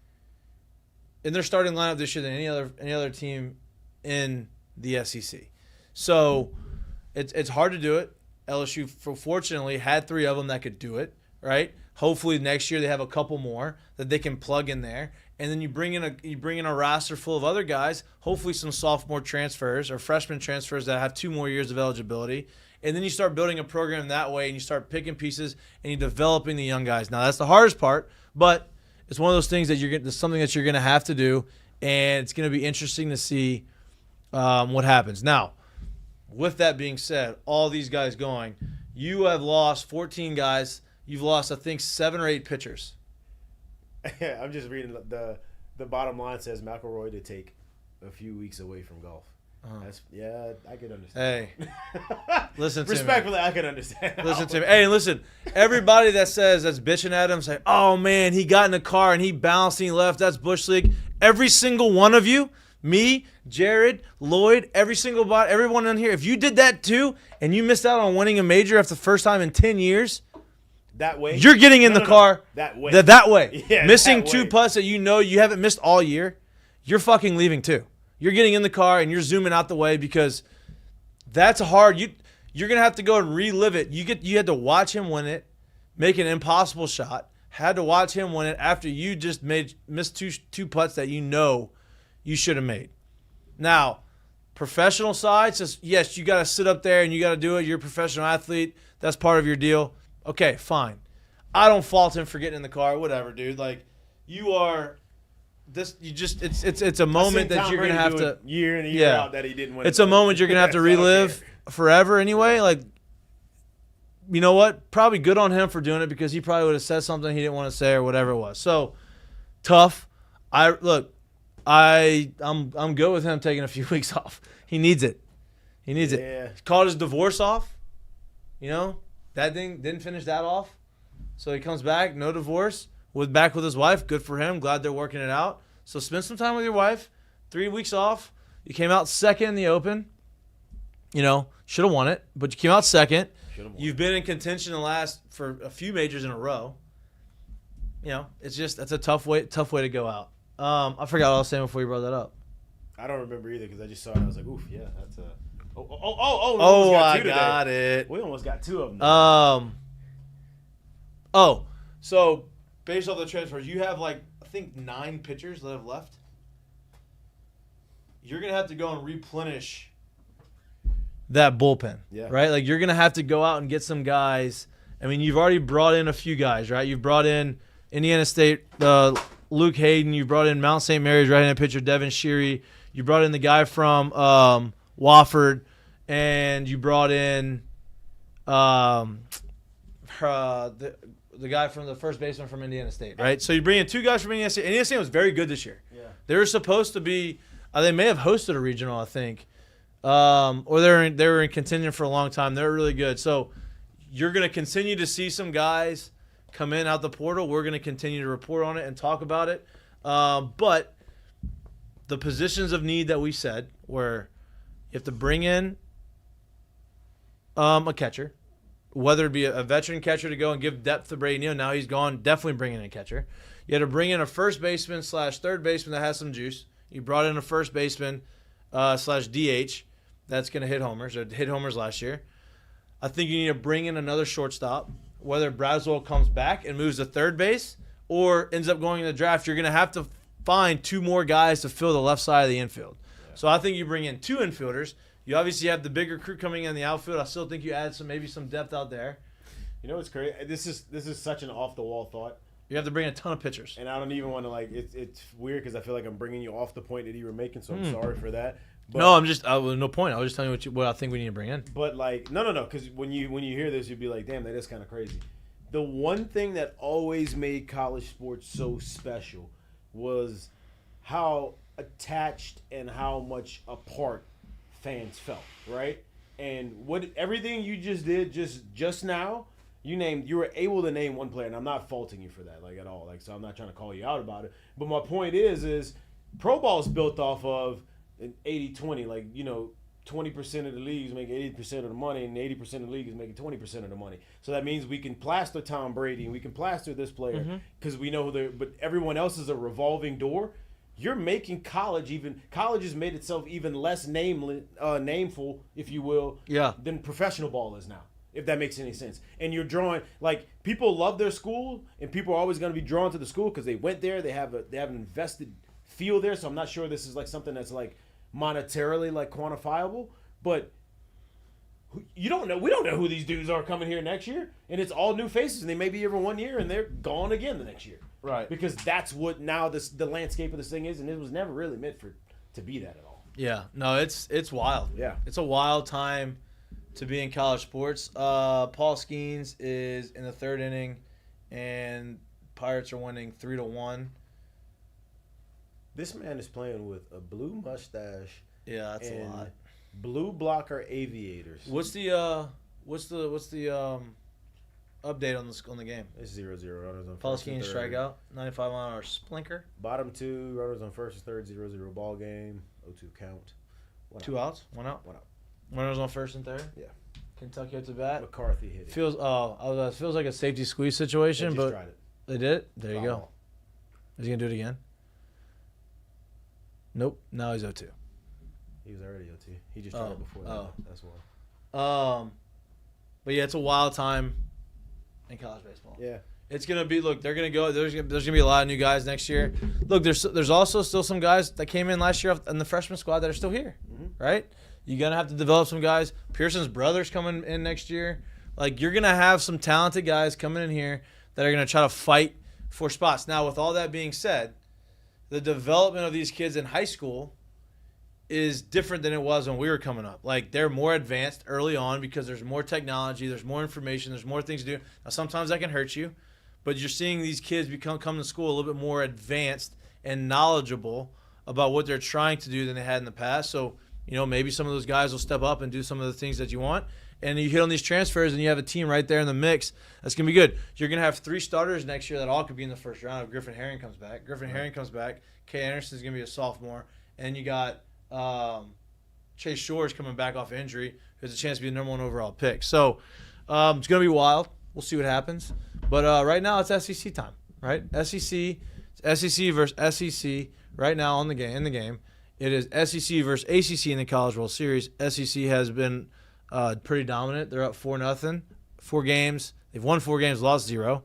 in their starting lineup this year than any other team in the SEC. So it's hard to do it. LSU fortunately had 3 of them that could do it. Right. Hopefully next year they have a couple more that they can plug in there, and then you bring in a roster full of other guys. Hopefully some sophomore transfers or freshman transfers that have 2 more years of eligibility, and then you start building a program that way, and you start picking pieces and you're developing the young guys. Now that's the hardest part, but it's one of those things that it's something that you're going to have to do, and it's going to be interesting to see what happens. Now, with that being said, all these guys going, you have lost 14 guys. You've lost, I think, 7 or 8 pitchers. I'm just reading the bottom line says McElroy to take a few weeks away from golf. I can understand. Hey, listen to me. Respectfully, I can understand. Listen to me. Hey, listen. Everybody that's bitching at him, say, "Oh man, he got in the car and he bounced and he left." That's Bush League. Every single one of you, me, Jared, Lloyd, everyone in here. If you did that too, and you missed out on winning a major after the first time in 10 years. That way? You're getting in the car. That way. That way. Yeah, missing that 2 way. putts that you haven't missed all year, you're fucking leaving too. You're getting in the car and you're zooming out the way because that's hard. You're going to have to go and relive it. You had to watch him win it, make an impossible shot, had to watch him win it after you just missed two putts that you should have made. Now, Professional side says, yes, you got to sit up there and you got to do it. You're a professional athlete. That's part of your deal. Okay, fine. I don't fault him for getting in the car. Whatever, dude. Like, you are this. You just it's a moment that you're gonna have to year in and year out that he didn't win. It's a moment you're gonna have to relive forever anyway. Like, you know what? Probably good on him for doing it because he probably would have said something he didn't want to say or whatever it was. So tough. I'm good with him taking a few weeks off. He needs it. He needs it. He called his divorce off. You know, that thing didn't finish that off. So he comes back, no divorce, back with his wife. Good for him. Glad they're working it out. So spend some time with your wife. 3 weeks off. You came out second in the Open. You know, should have won it, but you came out second. You've been in contention for a few majors in a row. You know, that's a tough way to go out. I forgot what I was saying before you brought that up. I don't remember either because I just saw it. I was like, oof, yeah, that's a. I got it. We almost got two of them. So based off the transfers, you have I think 9 pitchers that have left. You're gonna have to go and replenish that bullpen, right? Like, you're gonna have to go out and get some guys. I mean, you've already brought in a few guys, right? You've brought in Indiana State, Luke Hayden. You brought in Mount St. Mary's right-handed pitcher Deven Sheeri. You brought in the guy from Wofford, and you brought in the guy from the first baseman from Indiana State, right? So you bring in 2 guys from Indiana State. Indiana State was very good this year. Yeah. They were supposed to be they may have hosted a regional, I think. Or they were in contention for a long time. They're really good. So you're going to continue to see some guys come in out the portal. We're going to continue to report on it and talk about it. But the positions of need that we said were you have to bring in a catcher, whether it be a veteran catcher to go and give depth to Brady Neal. Now he's gone. Definitely bring in a catcher. You had to bring in a first baseman / third baseman that has some juice. You brought in a first baseman / DH that's going to hit homers, or hit homers last year. I think you need to bring in another shortstop, whether Braswell comes back and moves to third base or ends up going in the draft. You're going to have to find 2 more guys to fill the left side of the infield. Yeah. So I think you bring in 2 infielders. You obviously have the bigger crew coming in the outfield. I still think you add maybe some depth out there. You know what's crazy? This is such an off the wall thought. You have to bring a ton of pitchers. And I don't even want to it's weird because I feel like I'm bringing you off the point that you were making, so I'm sorry for that. But, no, I'm just no point. I was just telling you what I think we need to bring in. But no, because when you hear this, you'd be like, damn, that is kind of crazy. The one thing that always made college sports so special was how attached and how much apart fans felt, right? And everything you just did just now, you were able to name one player, and I'm not faulting you for that at all. So I'm not trying to call you out about it. But my point is pro ball is built off of an 80-20, 20% of the leagues make 80% of the money, and 80% of the league is making 20% of the money. So that means we can plaster Tom Brady and we can plaster this player because we know but everyone else is a revolving door. You're making college has made itself even less nameful, if you will, than professional ball is now, if that makes any sense. And you're drawing, people love their school, and people are always going to be drawn to the school because they went there, they have an invested feel there. So I'm not sure this is something that's monetarily quantifiable, but we don't know who these dudes are coming here next year, and it's all new faces, and they may be here for 1 year and they're gone again the next year, right? Because that's what now the landscape of this thing is, and it was never really meant to be that at all. Yeah, no, it's wild. Yeah, it's a wild time to be in college sports. Paul Skeens is in the 3rd inning, and Pirates are winning 3-1. This man is playing with a blue mustache. Yeah, that's a lot. Blue blocker aviators. What's the update on the game? It's 0-0. Runners on Paul Skeens strikeout, 95-mile-an-hour splinker. Bottom 2, runners on first and third, 0-0 ball game. 0-2 count. 2 outs, 1 out. Runners on first and third. Yeah. Kentucky up to bat. McCarthy hit it. Feels like a safety squeeze situation, they but tried it. They did it. There you go. Is he gonna do it again? Nope. Now he's 0-2. He was already 0-2. He just tried it before that. That's why. But yeah, it's a wild time in college baseball. Yeah. It's gonna be. Look, they're gonna go. There's gonna be a lot of new guys next year. Look, there's also still some guys that came in last year in the freshman squad that are still here. Mm-hmm. right? You're going to have to develop some guys. Pearson's brother's coming in next year. Like, you're going to have some talented guys coming in here that are going to try to fight for spots. Now, with all that being said, the development of these kids in high school is different than it was when we were coming up. Like, they're more advanced early on because there's more technology, there's more information, there's more things to do. Now, sometimes that can hurt you, but you're seeing these kids come to school a little bit more advanced and knowledgeable about what they're trying to do than they had in the past. So, maybe some of those guys will step up and do some of the things that you want. And you hit on these transfers, and you have a team right there in the mix. That's going to be good. You're going to have 3 starters next year that all could be in the first round if Griffin Herring comes back. Herring comes back. Kay Anderson's going to be a sophomore. And you got Chase Shores coming back off injury, who has a chance to be the number 1 overall pick. So it's going to be wild. We'll see what happens. But right now it's SEC time, right? SEC versus SEC right now in the game. It is SEC versus ACC in the College World Series. SEC has been pretty dominant. They're up 4-0, 4 games. They've won 4 games, lost 0.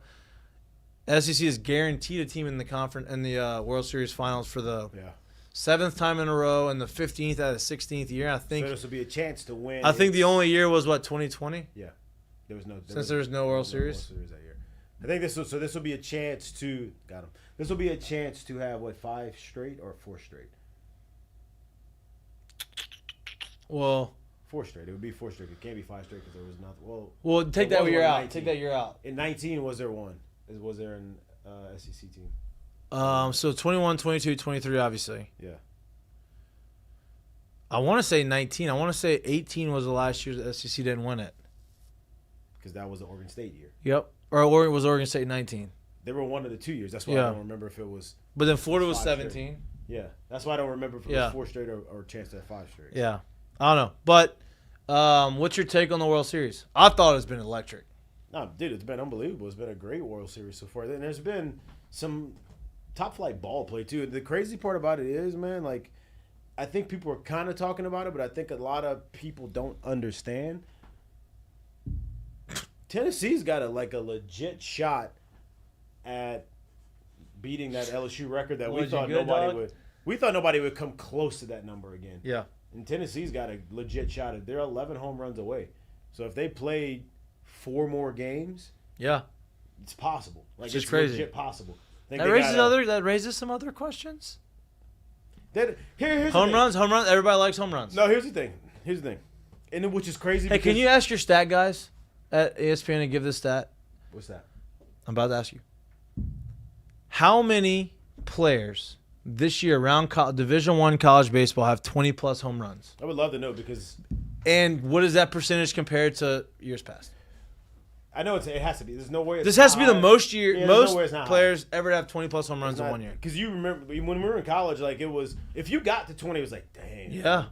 SEC is guaranteed a team in the conference in the World Series Finals for the 7th time in a row and the 15th out of 16th year. I think so. This will be a chance to win. I think the only year was 2020. Yeah, there was no World Series. World Series that year. I think this will be a chance to This will be a chance to have 5 straight or 4 straight. Well, 4 straight. It would be 4 straight. It can't be 5 straight because there was nothing. Well, take that year out. Take that year out. In 19, was there one? Was there an SEC team? So 21, 22, 23, obviously. Yeah. I want to say 19. I want to say 18 was the last year the SEC didn't win it. Because that was the Oregon State year. Yep. Or was Oregon State 19? They were one of the 2 years. That's why I don't remember if it was. But then Florida was 17. Straight. Yeah. That's why I don't remember if it was 4 straight or a chance to have 5 straight. Yeah. I don't know. But what's your take on the World Series? I thought it's been electric. No, dude, it's been unbelievable. It's been a great World Series so far. And there's been some top-flight ball play, too. The crazy part about it is, man, like, I think people are kind of talking about it, but I think a lot of people don't understand. Tennessee's got a legit shot at beating that LSU record that we thought nobody would come close to that number again. Yeah. And Tennessee's got a legit shot at. They're 11 home runs away. So if they played 4 more games, it's possible. Like, it's crazy. Legit possible. That raises some other questions. Here's home runs. Everybody likes home runs. No, here's the thing. And which is crazy. Hey, can you ask your stat guys at ESPN to give this stat? What's that? I'm about to ask you. How many players this year around Division I college baseball have 20-plus home runs? I would love to know because. And what is that percentage compared to years past? I know it has to be. There's no way. This has to be the most players high. ever have 20-plus home runs in 1 year. Because you remember when we were in college, like, it was, if you got to 20, it was like, dang. Yeah.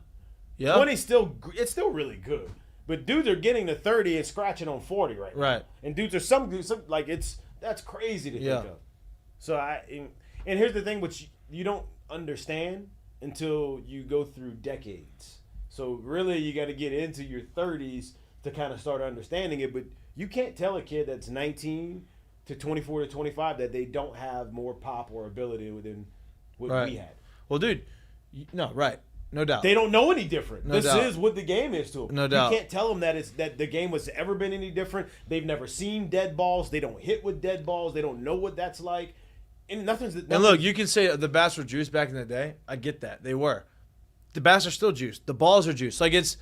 20 it's still really good. But dudes are getting to 30 and scratching on 40 right now. Right. And dudes are some like, that's crazy to think of. So and here's the thing, which you don't understand until you go through decades. So really, you got to get into your 30s to kind of start understanding it. But you can't tell a kid that's 19 to 24 to 25 that they don't have more pop or ability than what we had. Well, dude, right. No doubt. They don't know any different. This is what the game is to them. No doubt. You can't tell them that the game was ever been any different. They've never seen dead balls. They don't hit with dead balls. They don't know what that's like. And nothing's. And look, you can say the bats were juiced back in the day. I get that. They were. The bats are still juiced. The balls are juiced. Like, it's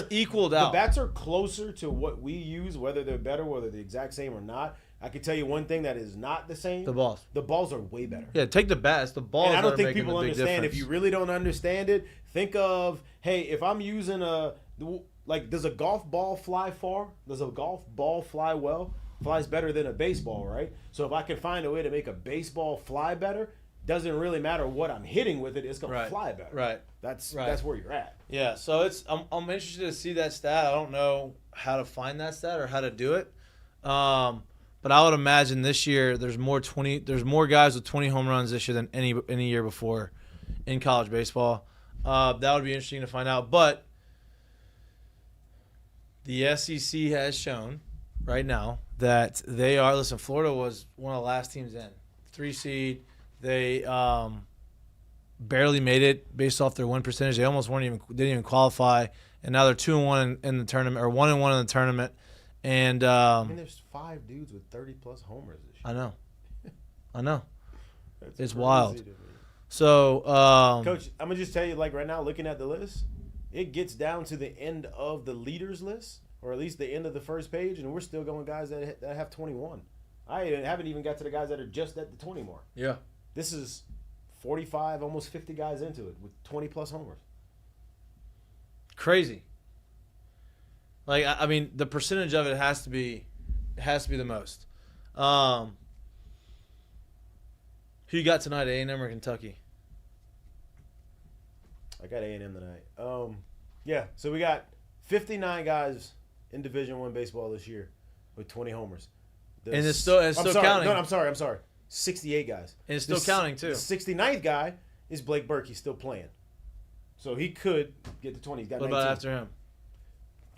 equaled out. The bats are closer to what we use, whether they're better, whether they're the exact same or not. I can tell you one thing that is not the same. The balls. The balls are way better. Yeah, take the bats. The balls. And I don't think people understand. If you really don't understand it, think of, hey, if I'm using does a golf ball fly far? Does a golf ball fly well? Flies better than a baseball, right? So if I can find a way to make a baseball fly better, doesn't really matter what I'm hitting with it. It's gonna fly better. Right. That's where you're at. Yeah. So I'm interested to see that stat. I don't know how to find that stat or how to do it. But I would imagine this year there's more guys with 20 home runs this year than any year before in college baseball. That would be interesting to find out. But the SEC has shown right now that they are. Listen, Florida was one of the last teams in, 3 seed. They barely made it based off their win percentage. They almost didn't even qualify, and now they're 2-1 in the tournament, or 1-1 in the tournament. And I mean, there's 5 dudes with 30+ homers this year. I know. That's It's crazy wild. to me. So, Coach, I'm gonna just tell you, like right now, looking at the list, it gets down to the end of the leaders list, or at least the end of the first page, and we're still going guys that have 21. I haven't even got to the guys that are just at the 20 mark. yeah. This is 45, almost 50 guys into it with 20+ homers. Crazy. Like, I mean, the percentage of it has to be the most. Who you got tonight, A&M or Kentucky? I got A&M tonight. Yeah, so we got 59 guys in Division I baseball this year with 20 homers. And it's still counting. No, I'm sorry. 68 guys. And it's still counting, too. The 69th guy is Blake Burke. He's still playing. So he could get to 20. He's got What 19. about after him?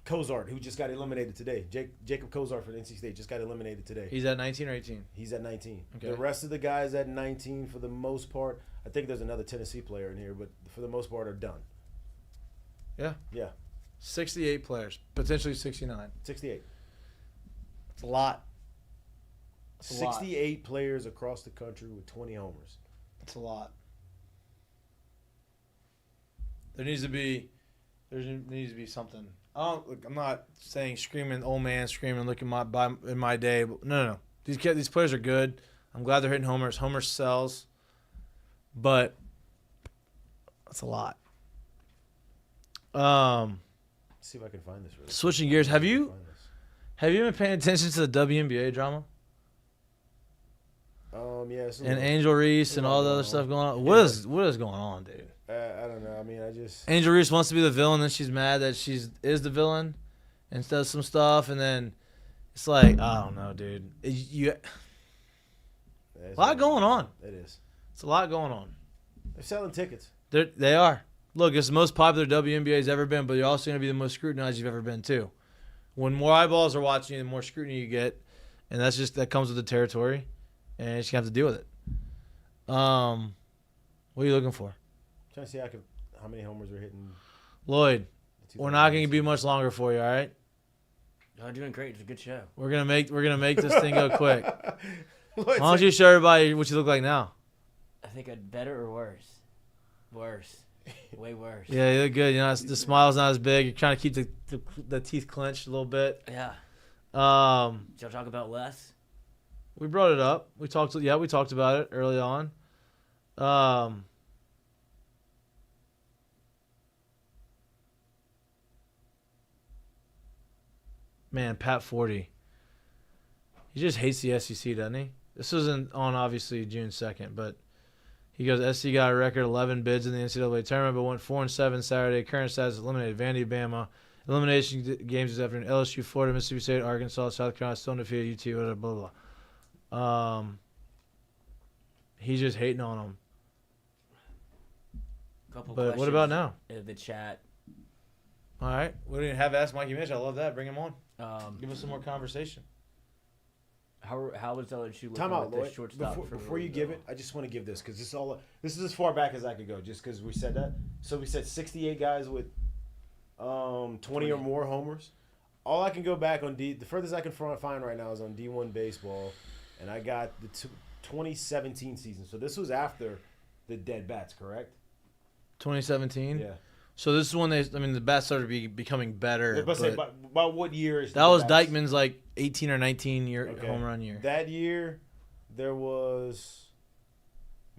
Cozart, who just got eliminated today. Jacob Cozart for the NC State just got eliminated today. He's at 19 or 18? He's at 19. Okay. The rest of the guys at 19 for the most part. I think there's another Tennessee player in here, but for the most part are done. Yeah. Yeah, 68 players, potentially 69. 68. It's a lot. It's a lot. 68 players across the country with 20 homers. It's a lot. There needs to be something. I'm not saying screaming old man screaming. Look in my day. But no. These players are good. I'm glad they're hitting homers. Homer sells, but that's a lot. Let's see if I can find this. Really Switching gears, have you been paying attention to the WNBA drama? Yeah. And Angel Reese and all the other stuff going on. What is going on, dude? I don't know. I mean, Angel Reese wants to be the villain, then she's mad that is the villain, and does some stuff, and then it's like, I don't know, dude. A lot going on. It is. It's a lot going on. They're selling tickets. They are. Look, it's the most popular WNBA's ever been, but you're also going to be the most scrutinized you've ever been too. When more eyeballs are watching you, the more scrutiny you get, and that comes with the territory, and you just have to deal with it. What are you looking for? I'm trying to see how many homers we're hitting. Lloyd, we're not going to be much longer for you, all right? Y'all doing great. It's a good show. We're gonna make this thing go quick. Why Lloyd, don't you show everybody what you look like now? I think I'd better or worse? Worse. Way worse. Yeah, you look good. You know, the smile's not as big. You're trying to keep the teeth clenched a little bit. Yeah. Did y'all talk about Les? We brought it up. We talked about it early on. Man, Pat 40. He just hates the SEC, doesn't he? This wasn't on, obviously, June 2nd, but he goes, SC got a record 11 bids in the NCAA tournament, but went 4-7 Saturday. Current status eliminated Vandy, Bama. Elimination games this afternoon. LSU, Florida, Mississippi State, Arkansas, South Carolina, still undefeated, UT, blah, blah, blah. He's just hating on them. But what about now? The chat. All right. We didn't have Ask Mikey Mitch. I love that. Bring him on. Give us some more conversation. How was LSU looking Time out, with the Lloyd. shortstop? Before you give it, I just want to give this because this is as far back as I could go, just because we said that. So we said 68 guys with 20 or more homers. All I can go back on the furthest I can find right now is on D1 baseball, and I got the 2017 season. So this was after the dead bats, correct? 2017. Yeah. So this is when the bats started becoming better. Let's say about what year is that? Was Dykeman's like 18 or 19 home run year. That year, there was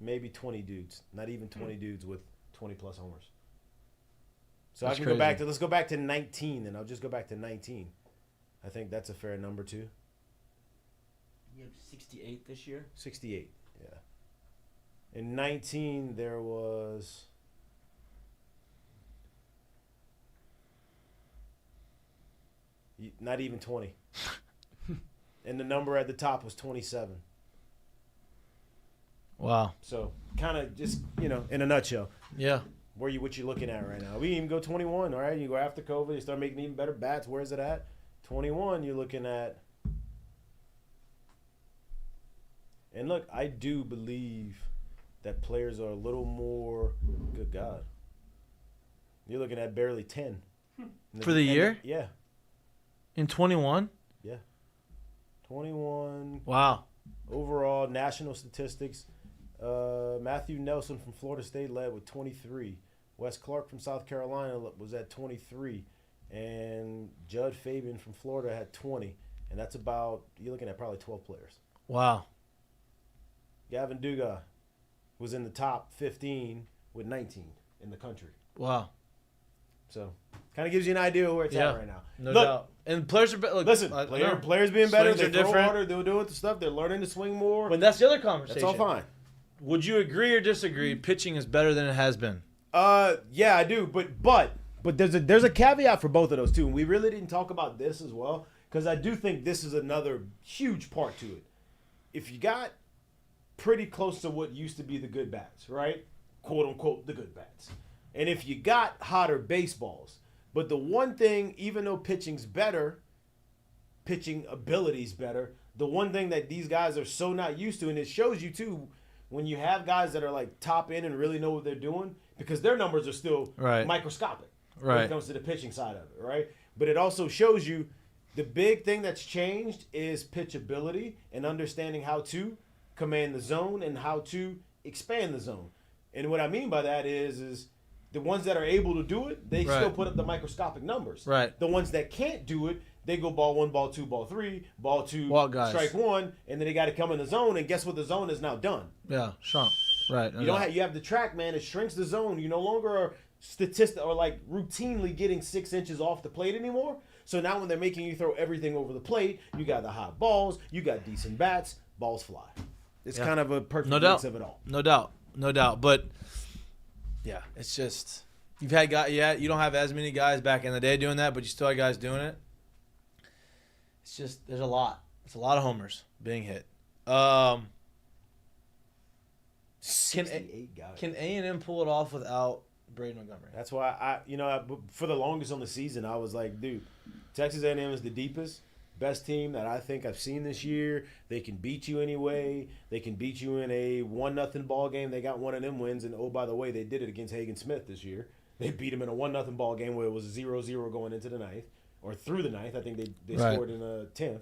maybe 20 dudes, not even 20 dudes with 20+ homers. So That's I can crazy. go back to let's go back to 19, and I'll just go back to 19. I think that's a fair number too. You have 68 this year? 68, yeah. In 19, there was. Not even 20. And the number at the top was 27. Wow. So kind of just, in a nutshell, Yeah. what you're looking at right now. We can even go 21, all right? You go after COVID, you start making even better bats. Where is it at? 21, you're looking at. And look, I do believe that players are a little more. Good God, you're looking at barely 10 For the year? Yeah, In 21? yeah, 21 Wow. overall national statistics. Matthew Nelson from Florida State led with 23. Wes Clark from South Carolina was at 23, and Judd Fabian from Florida had 20, and that's about, you're looking at probably 12 players. Wow. Gavin Dugas was in the top 15 with 19 in the country. Wow. So, kind of gives you an idea of where it's at right now. No Look, doubt. And players are look, listen, players being better, Swings they are throw different. harder, they're doing the stuff, they're learning to swing more. But that's the other conversation. That's all fine. Would you agree or disagree? Pitching is better than it has been. Yeah, I do, but there's a caveat for both of those too, and we really didn't talk about this as well because I do think this is another huge part to it. If you got pretty close to what used to be the good bats, right? Quote unquote the good bats, and if you got hotter baseballs, but the one thing, even though pitching's better, pitching ability's better, the one thing that these guys are so not used to, and it shows you too. When you have guys that are like top end and really know what they're doing, because their numbers are still microscopic when it comes to the pitching side of it, right? But it also shows you the big thing that's changed is pitchability and understanding how to command the zone and how to expand the zone. And what I mean by that is the ones that are able to do it, they still put up the microscopic numbers. Right. The ones that can't do it, they go ball one, ball two, ball three, ball two, strike one, and then they got to come in the zone. And guess what? The zone is now done. Yeah, shrunk. Right. You don't have, you have the track, man. It shrinks the zone. You no longer are routinely getting 6 inches off the plate anymore. So now when they're making you throw everything over the plate, you got the hot balls, you got decent bats, balls fly. It's kind of a perfect mix of it all. No doubt. But yeah, it's just you've had guys. Yeah, you don't have as many guys back in the day doing that, but you still have guys doing it. It's just there's a lot. It's a lot of homers being hit. Can 68 guys. Can A&M pull it off without Brady Montgomery? That's why for the longest on the season, I was like, dude, Texas A&M is the deepest, best team that I think I've seen this year. They can beat you anyway. They can beat you in a 1-0 ball game. They got one of them wins, and oh, by the way, they did it against Hagen Smith this year. They beat him in a 1-0 ball game where it was 0-0 going into the ninth. Or through the ninth. I think they scored in the 10th.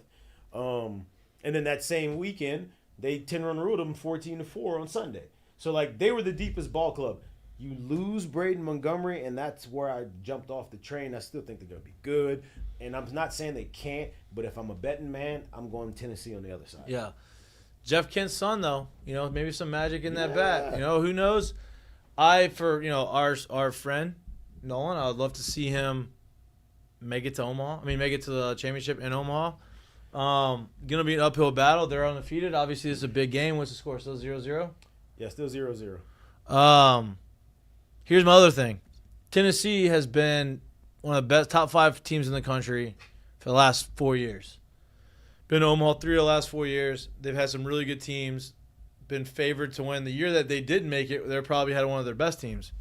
And then that same weekend, they 10-run ruled them 14-4 on Sunday. So, like, they were the deepest ball club. You lose Braden Montgomery, and that's where I jumped off the train. I still think they're going to be good. And I'm not saying they can't, but if I'm a betting man, I'm going Tennessee on the other side. Yeah. Jeff Kent's son, though, maybe some magic in that bat. Who knows? Our friend, Nolan, I would love to see him make it to Omaha. Make it to the championship in Omaha. Gonna be an uphill battle. They're undefeated. Obviously, this is a big game. What's the score? Still 0-0? Yeah, still 0-0. Here's my other thing. Tennessee has been one of the best top 5 teams in the country for the last 4 years. Been to Omaha 3 of the last 4 years. They've had some really good teams. Been favored to win. The year that they did make it, they probably had one of their best teams.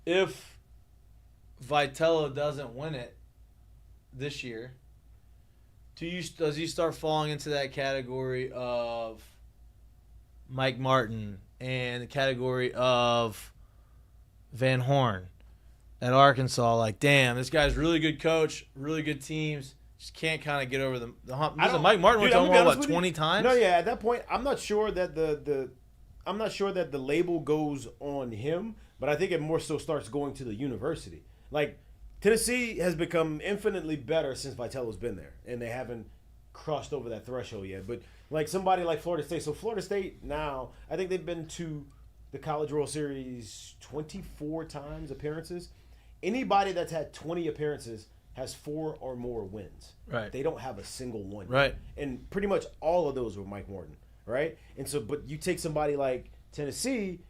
If Vitello doesn't win it this year, does he start falling into that category of Mike Martin and the category of Van Horn at Arkansas? Like, damn, this guy's really good coach, really good teams, just can't kind of get over the hump. Mike Martin went to Omaha, 20 times? No, yeah, at that point, I'm not sure that the label goes on him, but I think it more so starts going to the university. Like, Tennessee has become infinitely better since Vitello's been there, and they haven't crossed over that threshold yet. But like somebody like Florida State, so Florida State now, I think they've been to the College World Series 24 times appearances. Anybody that's had 20 appearances has 4 or more wins. Right. They don't have a single one. Right. And pretty much all of those were Mike Morton, right? And so, but you take somebody like Tennessee,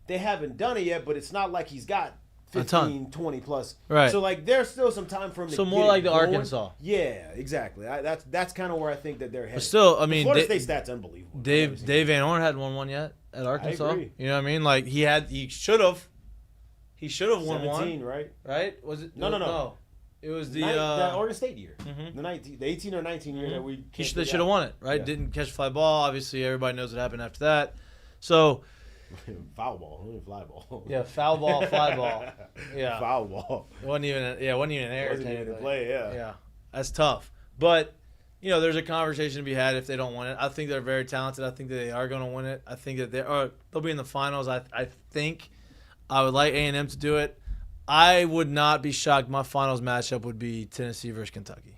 they haven't done it yet, but it's not like he's got 15, 20 plus. Right. So, like, there's still some time for him to So get more like the going. Arkansas. Yeah, exactly. That's kind of where I think that they're headed. But still, The Florida State stats unbelievable. Dave Van Horn hadn't won one yet at Arkansas. I agree. You know what I mean? Like, he should have won one. 17, right? Right? Was it? No. It was the that Oregon State year, the 18 or 19 year that we. they should have won it, right? Yeah. Didn't catch a fly ball. Obviously, everybody knows what happened after that. So, Foul ball, fly ball. yeah, foul ball, fly ball. Yeah, Foul ball. it wasn't even an air. Wasn't even a technically. play, yeah. Yeah, that's tough. But there's a conversation to be had if they don't win it. I think they're very talented. I think that they are going to win it. I think that they'll be in the finals. I think I would like A&M to do it. I would not be shocked. My finals matchup would be Tennessee versus Kentucky.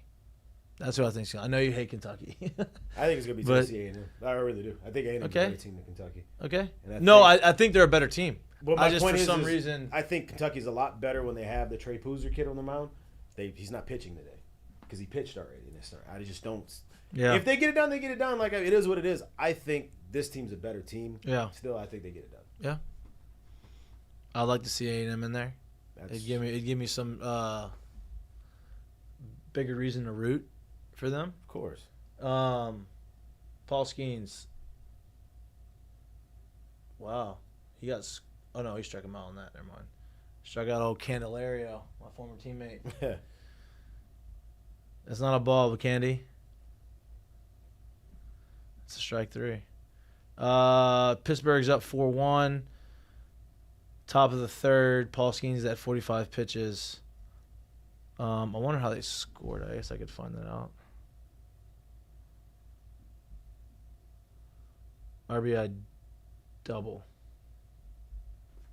That's what I think. I know you hate Kentucky. I think it's going to be Tennessee A&M. I really do. I think A&M is a better team than Kentucky. Okay. And I think they're a better team. But my just point for is, some reason, I think Kentucky's a lot better when they have the Trey Poozer kid on the mound. He's not pitching today because he pitched already in this start. I just don't. Yeah. If they get it done, they get it done. Like, it is what it is. I think this team's a better team. Yeah. Still, I think they get it done. Yeah. I'd like to see A&M in there. It'd give me some bigger reason to root for them. Of course. Paul Skeens. Wow. He struck him out on that. Never mind. Struck out old Candelario, my former teammate. That's not a ball, but Candy. It's a strike 3. Pittsburgh's up 4-1. Top of the third. Paul Skeens at 45 pitches. I wonder how they scored. I guess I could find that out. RBI double.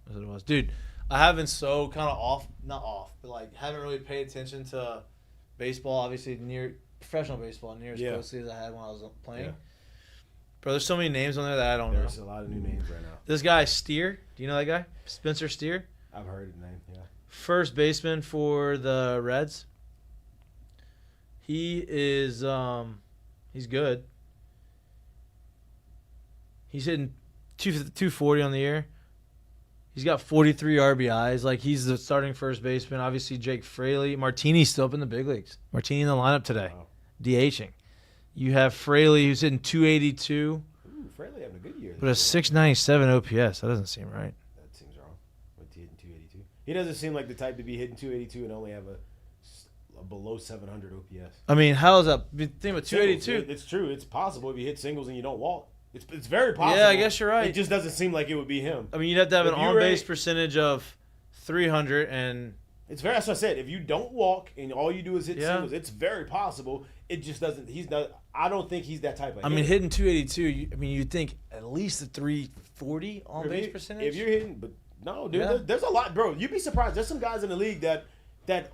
That's what it was. Dude, I have been so kind of haven't really paid attention to baseball, obviously professional baseball, near as closely as I had when I was playing. Yeah. Bro, there's so many names on there that I don't know. There's a lot of new names right now. This guy, Steer. Do you know that guy? Spencer Steer? I've heard his name, yeah. First baseman for the Reds. He is he's good. He's hitting 240 on the year. He's got 43 RBIs. Like, he's the starting first baseman. Obviously, Jake Fraley. Martini's still up in the big leagues. Martini in the lineup today. Wow. DHing. You have Fraley, who's hitting 282. Ooh, Fraley having a good year. But a 697 OPS. That doesn't seem right. That seems wrong. What's he hitting 282? He doesn't seem like the type to be hitting 282 and only have a below 700 OPS. I mean, how is that? Think about 282. Singles, it's true. It's possible if you hit singles and you don't walk. It's very possible. Yeah, I guess you're right. It just doesn't seem like it would be him. I mean, you'd have to have an If you're on-base percentage of 300 and... It's very, as I said, if you don't walk and all you do is hit Yeah. singles, it's very possible. It just doesn't. I don't think he's that type of. I mean, hitting 282. You'd think at least a 340 on-base percentage. If you're hitting, but no, dude, Yeah. there's a lot, bro. You'd be surprised. There's some guys in the league that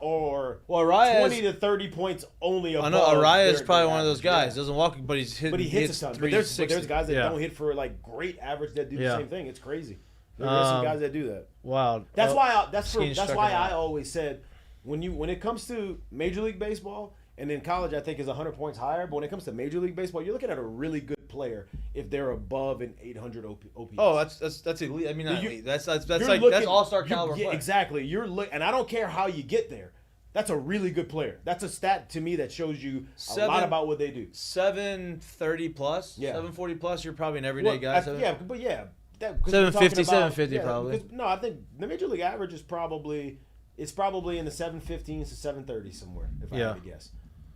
are Arraez, 20 to 30 points only above. I know Arraez is their probably one of those average, guys. yeah. Doesn't walk, but he's hitting. But he hits a ton. But there's guys that Yeah. don't hit for like great average that do the Yeah. same thing. It's crazy. There's some guys that do that. Wow. That's why. That's Skeens struck why him out. I always said when it comes to Major League Baseball and in college, I think is 100 points higher. But when it comes to Major League Baseball, you're looking at a really good player if they're above an 800 OPS. Oh, that's elite. I mean, not elite. That's You're like looking- that's all-star caliber Yeah, play. exactly. And I don't care how you get there. That's a really good player. That's a stat to me that shows you a lot about what they do. 730 plus, Yeah. 740 plus. You're probably an everyday guy. Yeah, but yeah. 750, 750 probably. No, I think the Major League average is probably in the 715s to 730 somewhere, if I had to guess.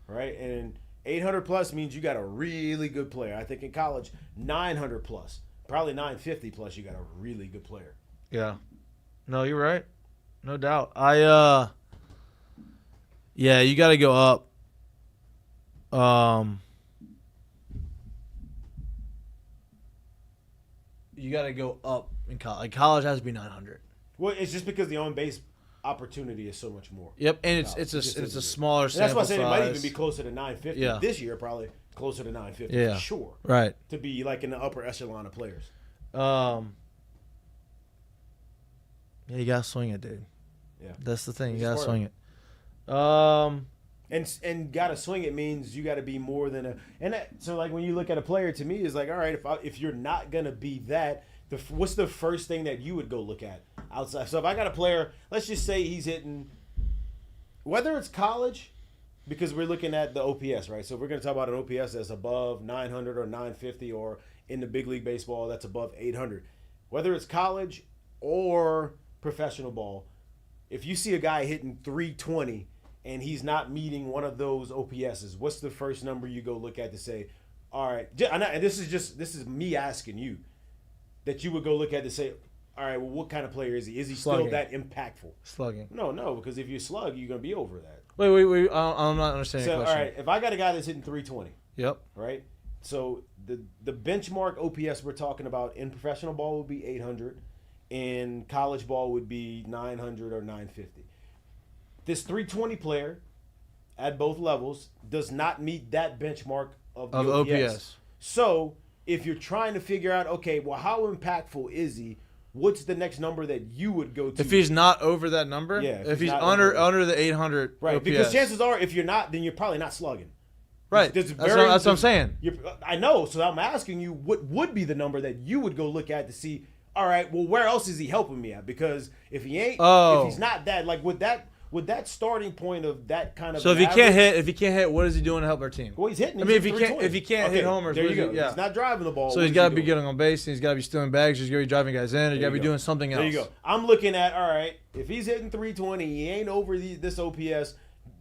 Right? And 800 plus means you got a really good player. I think in college, 900 plus, probably 950 plus, you got a really good player. Yeah. No, you're right. No doubt. Yeah, you got to go up. You got to go up in college. Like, college has to be 900. Well, it's just because the on-base opportunity is so much more. Yep, and it's a smaller And that's why I sample said it might even size. be closer to 950. Yeah. This year, probably closer to 950 Yeah. for sure. Right. To be like in the upper echelon of players. Yeah, you gotta swing it, dude. Yeah. That's the thing. You It's gotta smart. swing it. And gotta swing it means you gotta be more than a. And so like when you look at a player, to me, is like, all right, if you're not gonna be that, what's the first thing that you would go look at outside? So if I got a player, let's just say he's hitting, whether it's college, because we're looking at the OPS, right? So we're gonna talk about an OPS that's above 900 or 950, or in the big league baseball that's above 800. Whether it's college or professional ball, if you see a guy hitting 320 and he's not meeting one of those OPSs, what's the first number you go look at to say, all right, and this is me asking you, that you would go look at to say, all right, well, what kind of player is he? Is he Slugging. still that impactful? Slugging. No, because if you slug, you're going to be over that. Wait. I'm not understanding So, the all question. right, if I got a guy that's hitting 320, Yep. right? So the benchmark OPS we're talking about in professional ball would be 800, in college ball would be 900 or 950. This 320 player at both levels does not meet that benchmark of the OPS. So if you're trying to figure out, okay, well, how impactful is he? What's the next number that you would go to? If he's not over that number, Yeah, if he's not under the 800 right, OPS. because chances are, if you're not, then you're probably not slugging. Right. That's what I'm saying. I know, so I'm asking you, what would be the number that you would go look at to see, all right, well, where else is he helping me at? Because if he ain't, if he's not that, like with that starting point of that kind of So if he can't hit, what is he doing to help our team? Well, he's hitting. I mean, if he can't hit homers, there what you is go. he- yeah. He's not driving the ball. So What he's is got to he be doing? getting on base, and he's got to be stealing bags, he's got to be driving guys in, or he's got to be doing something else. There you go. I'm looking at, all right, if he's hitting 320, he ain't over this OPS,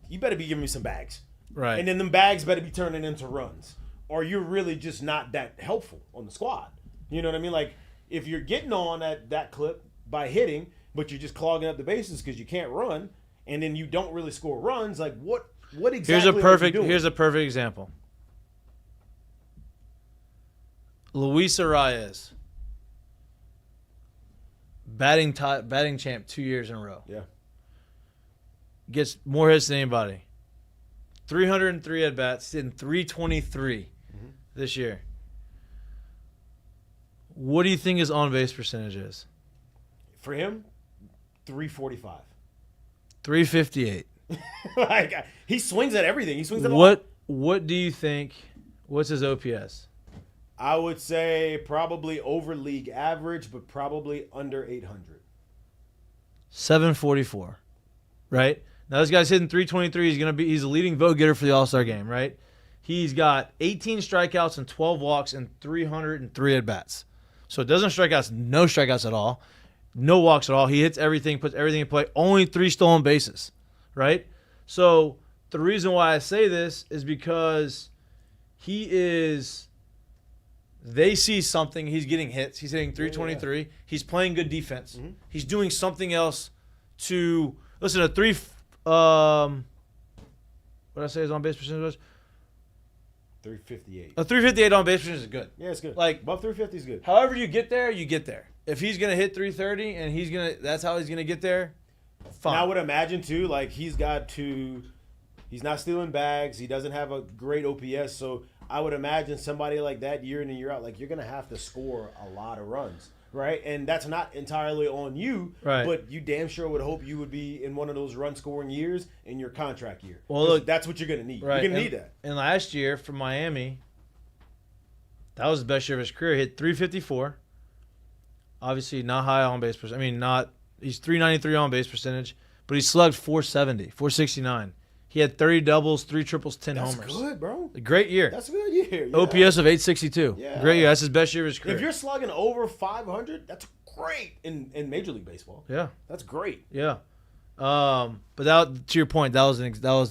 you better be giving me some bags. Right. And then them bags better be turning into runs. Or you're really just not that helpful on the squad. You know what I mean? Like, if you're getting on at that clip by hitting, but you're just clogging up the bases because you can't run, and then you don't really score runs, like what exactly Here's a are you doing? perfect example. Luis Arias, batting champ 2 years in a row. Yeah. Gets more hits than anybody. 303 at bats, hitting 323 this year. What do you think his on base percentage is? For him, 345. 358. Like, he swings at everything. He swings at a lot. What do you think? What's his OPS? I would say probably over league average, but probably under 800. 744. Right? Now this guy's hitting 323. He's a leading vote getter for the All-Star game, right? He's got 18 strikeouts and 12 walks and 303 at bats. So it doesn't no strikeouts at all. No walks at all. He hits everything, puts everything in play. Only 3 stolen bases, right? So the reason why I say this is because they see something. He's getting hits. He's hitting 323. Yeah. He's playing good defense. Mm-hmm. He's doing something else to – listen, what did I say his on-base percentage was? 358. A 358 on-base percentage is good. Yeah, it's good. Like, above 350 is good. However you get there, you get there. If he's going to hit 330 and that's how he's going to get there, fine. And I would imagine, too, like he's not stealing bags. He doesn't have a great OPS. So I would imagine somebody like that year in and year out, like you're going to have to score a lot of runs. Right, and that's not entirely on you, right? But you damn sure would hope you would be in one of those run-scoring years in your contract year. Well, look, that's what you're going to need. Right. You're going to need that. And last year for Miami, that was the best year of his career. He hit 354. Obviously, not high on base percentage. I mean, he's 393 on base percentage, but he slugged 470, 469. He had 30 doubles, 3 triples, 10 homers. That's good, bro. A great year. That's a good year. Yeah. OPS of 862. Yeah. Great year. That's his best year of his career. If you're slugging over 500, that's great in Major League Baseball. Yeah. That's great. Yeah. But to your point, that was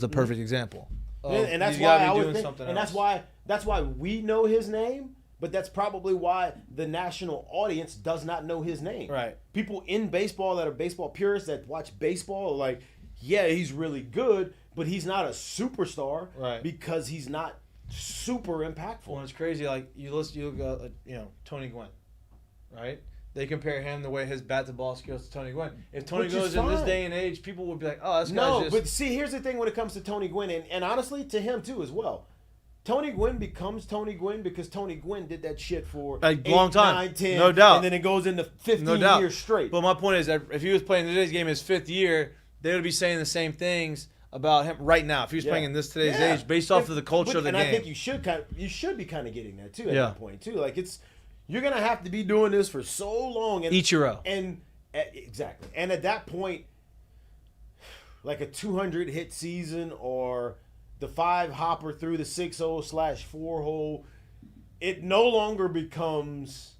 the perfect example. And that's why I would think, and that's why we know his name, but that's probably why the national audience does not know his name. Right. People in baseball that are baseball purists that watch baseball are like, yeah, he's really good, but he's not a superstar, right? Because he's not super impactful. Well, it's crazy. Like you look Tony Gwynn, right? They compare him the way his bat to ball skills to Tony Gwynn. If Tony goes in this day and age, people would be like, "Oh, this guy's just." But see, here's the thing when it comes to Tony Gwynn, and honestly, to him too as well. Tony Gwynn becomes Tony Gwynn because Tony Gwynn did that shit for a long time, 9, 10, no doubt, and then it goes into 15 years straight. But my point is that if he was playing today's game his 5th year, they would be saying the same things about him right now. If he was playing in today's age, based off of the culture of the game. And I think you should be kind of getting that too at that point too. Like you're gonna have to be doing this for so long. And, Ichiro. Exactly. And at that point, like a 200 hit season or the 5-hopper through the 6-0/4-hole, it no longer becomes.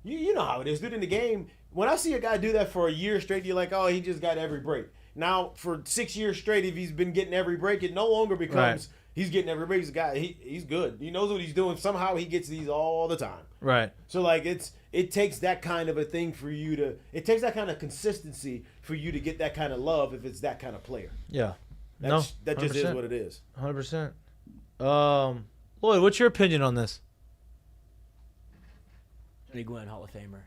You know how it is, dude. In the game, when I see a guy do that for a year straight, you're like, oh, he just got every break. now for 6 years straight, if he's been getting every break, it no longer becomes he's getting every break. He's a guy. He's good. He knows what he's doing. Somehow he gets these all the time. Right. So like it takes that kind of a thing for you to. It takes that kind of consistency for you to get that kind of love if it's that kind of player. Yeah. That just is 100%. what it is. 100%. Lloyd, what's your opinion on this? Tony Gwynn, Hall of Famer.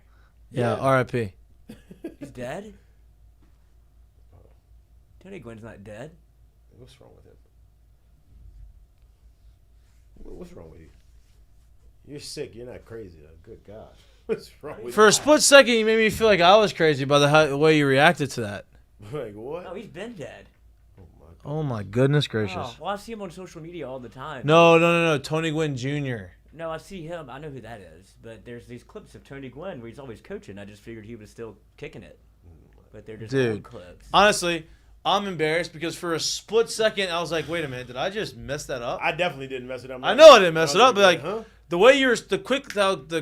Yeah, R.I.P. He's dead? Tony Gwynn's not dead. What's wrong with him? What's wrong with you? You're sick. You're not crazy, though. Good God. What's wrong with For a split second, you made me feel like I was crazy by the way you reacted to that. you? Like, what? No, he's been dead. Oh, my goodness gracious. Oh, well, I see him on social media all the time. No. Tony Gwynn Jr. No, I see him. I know who that is. But there's these clips of Tony Gwynn where he's always coaching. I just figured he was still kicking it. But they're just old clips. Honestly, I'm embarrassed because for a split second, I was like, wait a minute, did I just mess that up? I definitely didn't mess it up. I know I didn't mess it up, but like huh? the way you're the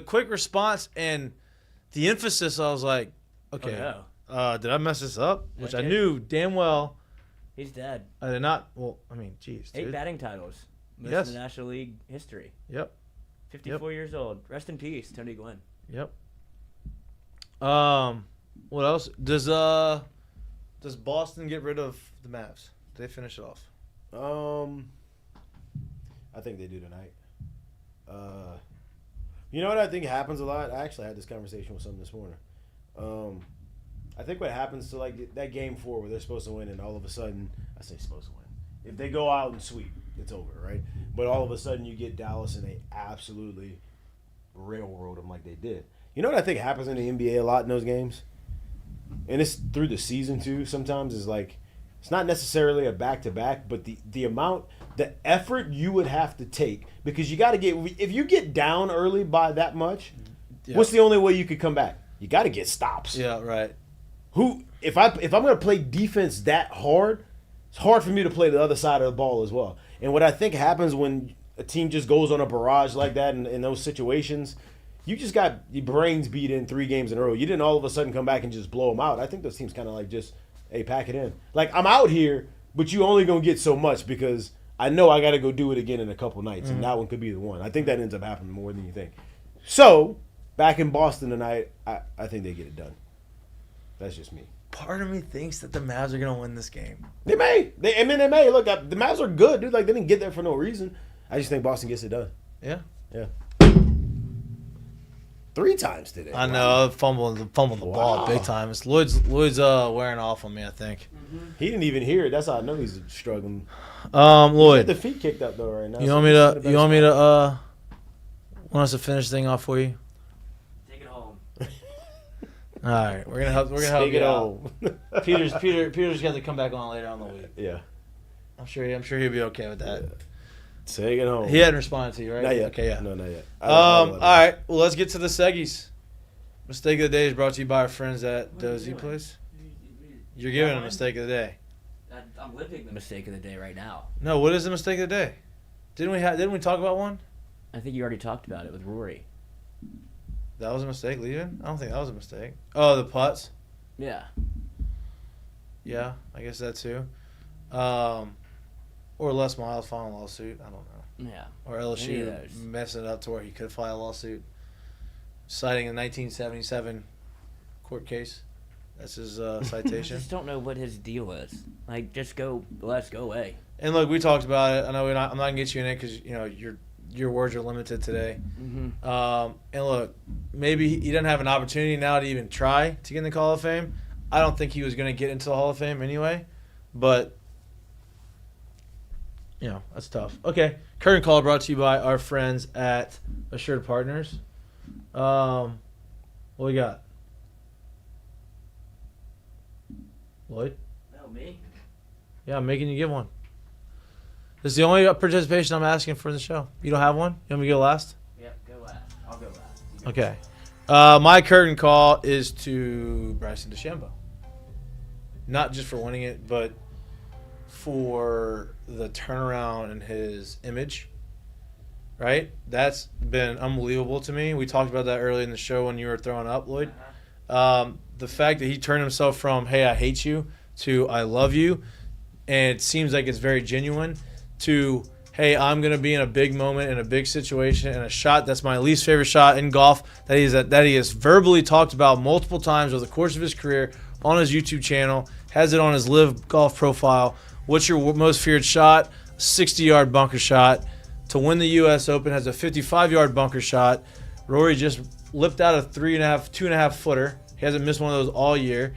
quick response and the emphasis, I was like, okay, Oh, did I mess this up? Which I Okay. knew damn well he's dead. I did not. Well, I mean, geez, 8 dude. batting titles. Most Yes. in the National League history. Yep, 54 years old. Rest in peace, Tony Gwynn. yep. What else? Does Boston get rid of the Mavs? Do they finish it off? I think they do tonight. You know what I think happens a lot? I actually had this conversation with someone this morning. I think what happens to like that game 4 where they're supposed to win and all of a sudden, I say supposed to win. If they go out and sweep, it's over, right? But all of a sudden you get Dallas and they absolutely railroad them like they did. You know what I think happens in the NBA a lot in those games? And it's through the season too sometimes is like it's not necessarily a back-to-back, but the effort you would have to take because you got to get if you get down early by that much, what's the only way you could come back? You got to get stops. Yeah, right. If I'm going to play defense that hard, it's hard for me to play the other side of the ball as well. And what I think happens when a team just goes on a barrage like that in those situations, you just got your brains beat in 3 games in a row. You didn't all of a sudden come back and just blow them out. I think those teams kind of like just, hey, pack it in. Like, I'm out here, but you only going to get so much because I know I got to go do it again in a couple nights, and that one could be the one. I think that ends up happening more than you think. So, back in Boston tonight, I think they get it done. That's just me. Part of me thinks that the Mavs are gonna win this game. They may. They may. Look, the Mavs are good, dude. Like, they didn't get there for no reason. I just think Boston gets it done. Yeah. Yeah. 3 times today. I know, fumbling the ball big time. It's Lloyd's wearing off on me, I think. He didn't even hear it. That's how I know he's struggling. Lloyd, The feet kicked up though right now. you so want me he's to in a better spot. want us to finish the thing off for you? Take it home. All right, we're gonna help Take you it out. home. Peter's got to come back on later on the week. Yeah. I'm sure he'll be okay with that. Take it home. He hadn't responded to you, right? Not yet. Okay, yeah. No, not yet. All right. Well, let's get to the seggies. Mistake of the day is brought to you by our friends at Dozy Place. You're giving a mistake of the day. I'm living the mistake of the day right now. No, what is the mistake of the day? Didn't we talk about one? I think you already talked about it with Rory. That was a mistake leaving? I don't think that was a mistake. Oh, the putts? Yeah. Yeah, I guess that too. Or Les Miles filing a lawsuit. I don't know. Yeah. Or Any of LSU those. messing it up to where he could file a lawsuit, citing a 1977 court case. That's his I citation. just don't know what his deal is. Like, just let's go away. And look, we talked about it. I know I'm not gonna get you in it because your words are limited today. Mm-hmm. And look, maybe he doesn't have an opportunity now to even try to get in the Hall of Fame. I don't think he was gonna get into the Hall of Fame anyway, but. That's tough. Okay, curtain call brought to you by our friends at Assured Partners. What we got? Lloyd? No, me? Yeah, I'm making you give one. This is the only participation I'm asking for the show. You don't have one? You want me to go last? Yep, go last. I'll go last. You go Okay. My curtain call is to Bryson DeChambeau. Not just for winning it, but for the turnaround in his image, right? That's been unbelievable to me. We talked about that early in the show when you were throwing up, Lloyd. The fact that he turned himself from, hey, I hate you, to I love you, and it seems like it's very genuine, to hey, I'm going to be in a big moment, in a big situation, and a shot that's my least favorite shot in golf that he has verbally talked about multiple times over the course of his career on his YouTube channel, has it on his Live Golf profile. What's your most feared shot? 60-yard bunker shot. To win the U.S. Open, has a 55-yard bunker shot. Rory just lipped out a 2.5 footer. He hasn't missed one of those all year.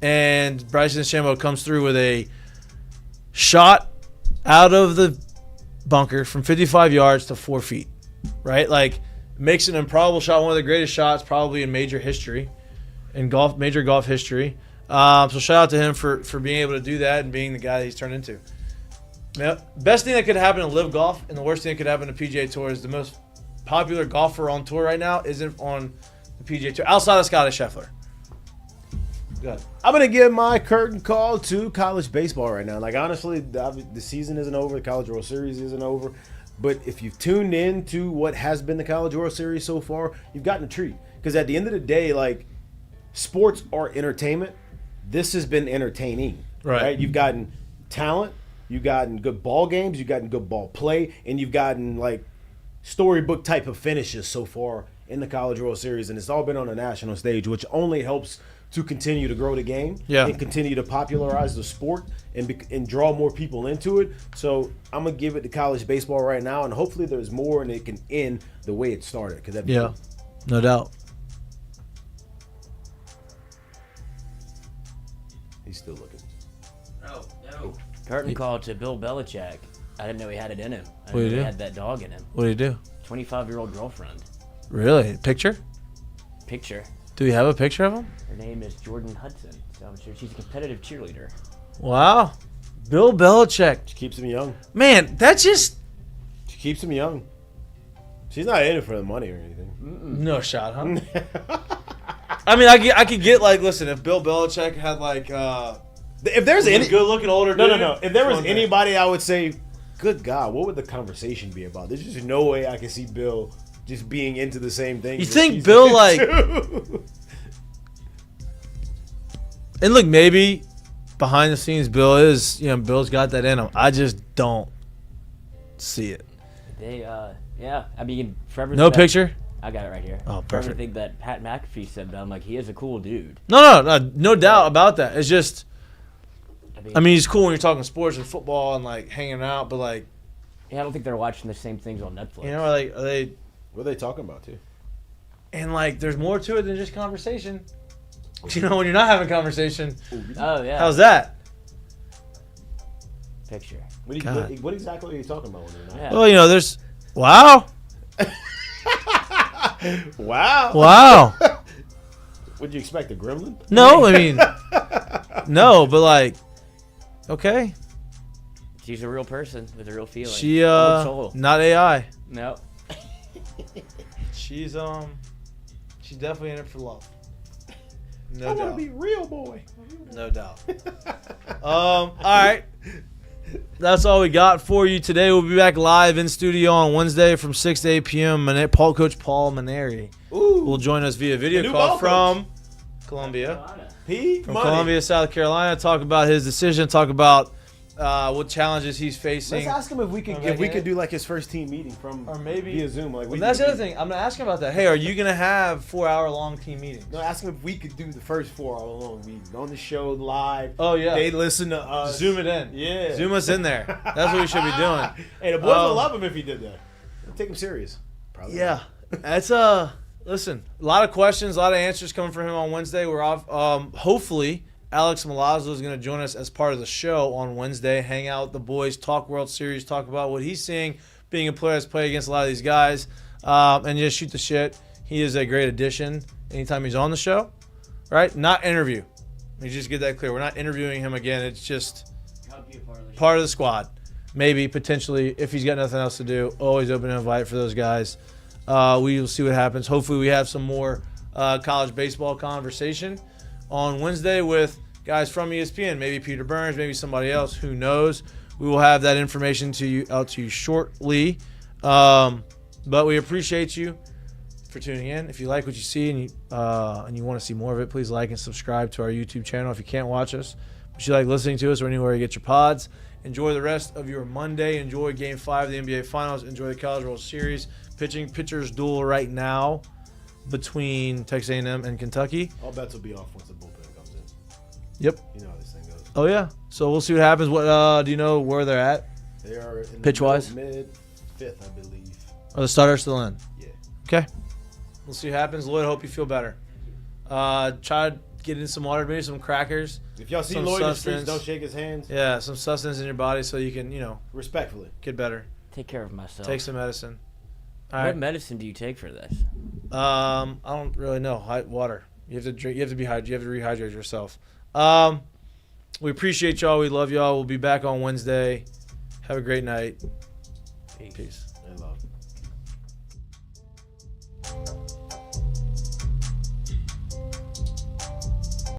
And Bryson DeChambeau comes through with a shot out of the bunker from 55 yards to 4 feet, right? Like, makes an improbable shot, one of the greatest shots probably in major golf history. So shout out to him for being able to do that and being the guy that he's turned into. Now, best thing that could happen in Live Golf and the worst thing that could happen to PGA Tour is the most popular golfer on tour right now isn't on the PGA Tour outside of Scotty Scheffler. Good. I'm going to give my curtain call to college baseball right now. Like, honestly, the season isn't over. The College World Series isn't over. But if you've tuned in to what has been the College World Series so far, you've gotten a treat. Because at the end of the day, like, sports are entertainment. This has been entertaining. Right? You've gotten talent. You've gotten good ball games. You've gotten good ball play. And you've gotten, like, storybook type of finishes so far in the College World Series. And it's all been on a national stage, which only helps to continue to grow the game and continue to popularize the sport and draw more people into it. So I'm going to give it to college baseball right now, and hopefully there's more and it can end the way it started. Cool. No doubt. He's still looking. No. Curtain call to Bill Belichick. I didn't know he had it in him. I What didn't did he know do? he had that dog in him. What did he do? 25-year-old girlfriend. Really? Picture? Picture. Do we have a picture of him? Her name is Jordan Hudson. So I'm sure she's a competitive cheerleader. Wow. Bill Belichick. She keeps him young. Man, that's just... She keeps him young. She's not in it for the money or anything. No shot, huh? I mean, I could get, like, listen, if Bill Belichick had, like, if there's any good-looking older dude. No. If there was anybody, I would say, good God, what would the conversation be about? There's just no way I can see Bill just being into the same thing. You think Bill, like... And look, maybe behind the scenes, Bill's got that in him. I just don't see it. They, I mean, forever. No picture? I got it right here. Oh, For perfect. everything that Pat McAfee said about him, like, he is a cool dude. No doubt about that. It's just, I mean, he's cool when you're talking sports and football and, like, hanging out, but, like... Yeah, I don't think they're watching the same things on Netflix. You know, are they... What are they talking about, too? And, like, there's more to it than just conversation. You know, when you're not having conversation. Oh, yeah. How's that? Picture. What exactly are you talking about when you're not? Yeah. Well, you know, there's... Wow. Wow. Would you expect a gremlin? No, I mean... No, but, like... Okay. She's a real person with a real feeling. She, soul. not AI. No. She's definitely in it for love. No I doubt. want to be real boy. No doubt. All right. That's all we got for you today. We'll be back live in studio on Wednesday from 6 to 8 p.m. Coach Paul Maneri will join us via video call from Columbia. Columbia, South Carolina. Talk about his decision. Talk about what challenges he's facing. Let's ask him if we could do like his first team meeting or maybe via Zoom. Like, that's the other thing. I'm gonna ask him about that. Hey, are you gonna have 4-hour-long team meetings? No, ask him if we could do the first 4-hour-long meeting on the show live. Oh yeah, they listen to us. Zoom it in. Yeah, zoom us in there. That's what we should be doing. Hey, the boys will love him if he did that. They'll take him serious. Probably. Yeah, that's listen. A lot of questions, a lot of answers coming from him on Wednesday. We're off. Hopefully, Alex Milazzo is going to join us as part of the show on Wednesday. Hang out with the boys, talk World Series, talk about what he's seeing, being a player that's played against a lot of these guys, and just shoot the shit. He is a great addition anytime he's on the show, right? Not interview. Let me just get that clear. We're not interviewing him again. It's just part of the squad. Maybe, potentially, if he's got nothing else to do. Always open to invite for those guys. We will see what happens. Hopefully we have some more college baseball conversation on Wednesday with guys from ESPN, maybe Peter Burns, maybe somebody else. Who knows? We will have that information out to you shortly. But we appreciate you for tuning in. If you like what you see and you want to see more of it, please like and subscribe to our YouTube channel. If you can't watch us, If you like listening to us or anywhere you get your pods, enjoy the rest of your Monday. Enjoy Game 5 of the NBA Finals. Enjoy the College World Series. Pitchers duel right now between Texas A&M and Kentucky. All bets will be off once the bullpen comes in. Yep. You know how this thing goes. Oh, yeah. So we'll see what happens. What do you know where they're at? They are in Pitch-wise? mid-fifth, I believe. Are the starters still in? Yeah. Okay. We'll see what happens. Lloyd, hope you feel better. Try to get in some water, maybe some crackers. If y'all see Some Lloyd in the sustenance. streets, don't shake his hands. Yeah, some sustenance in your body so you can, Respectfully. get better. Take care of myself. Take some medicine. All What right. medicine do you take for this? I don't really know. Water. You have to drink. You have to be hydrated. You have to rehydrate yourself. We appreciate y'all. We love y'all. We'll be back on Wednesday. Have a great night. Peace. And love.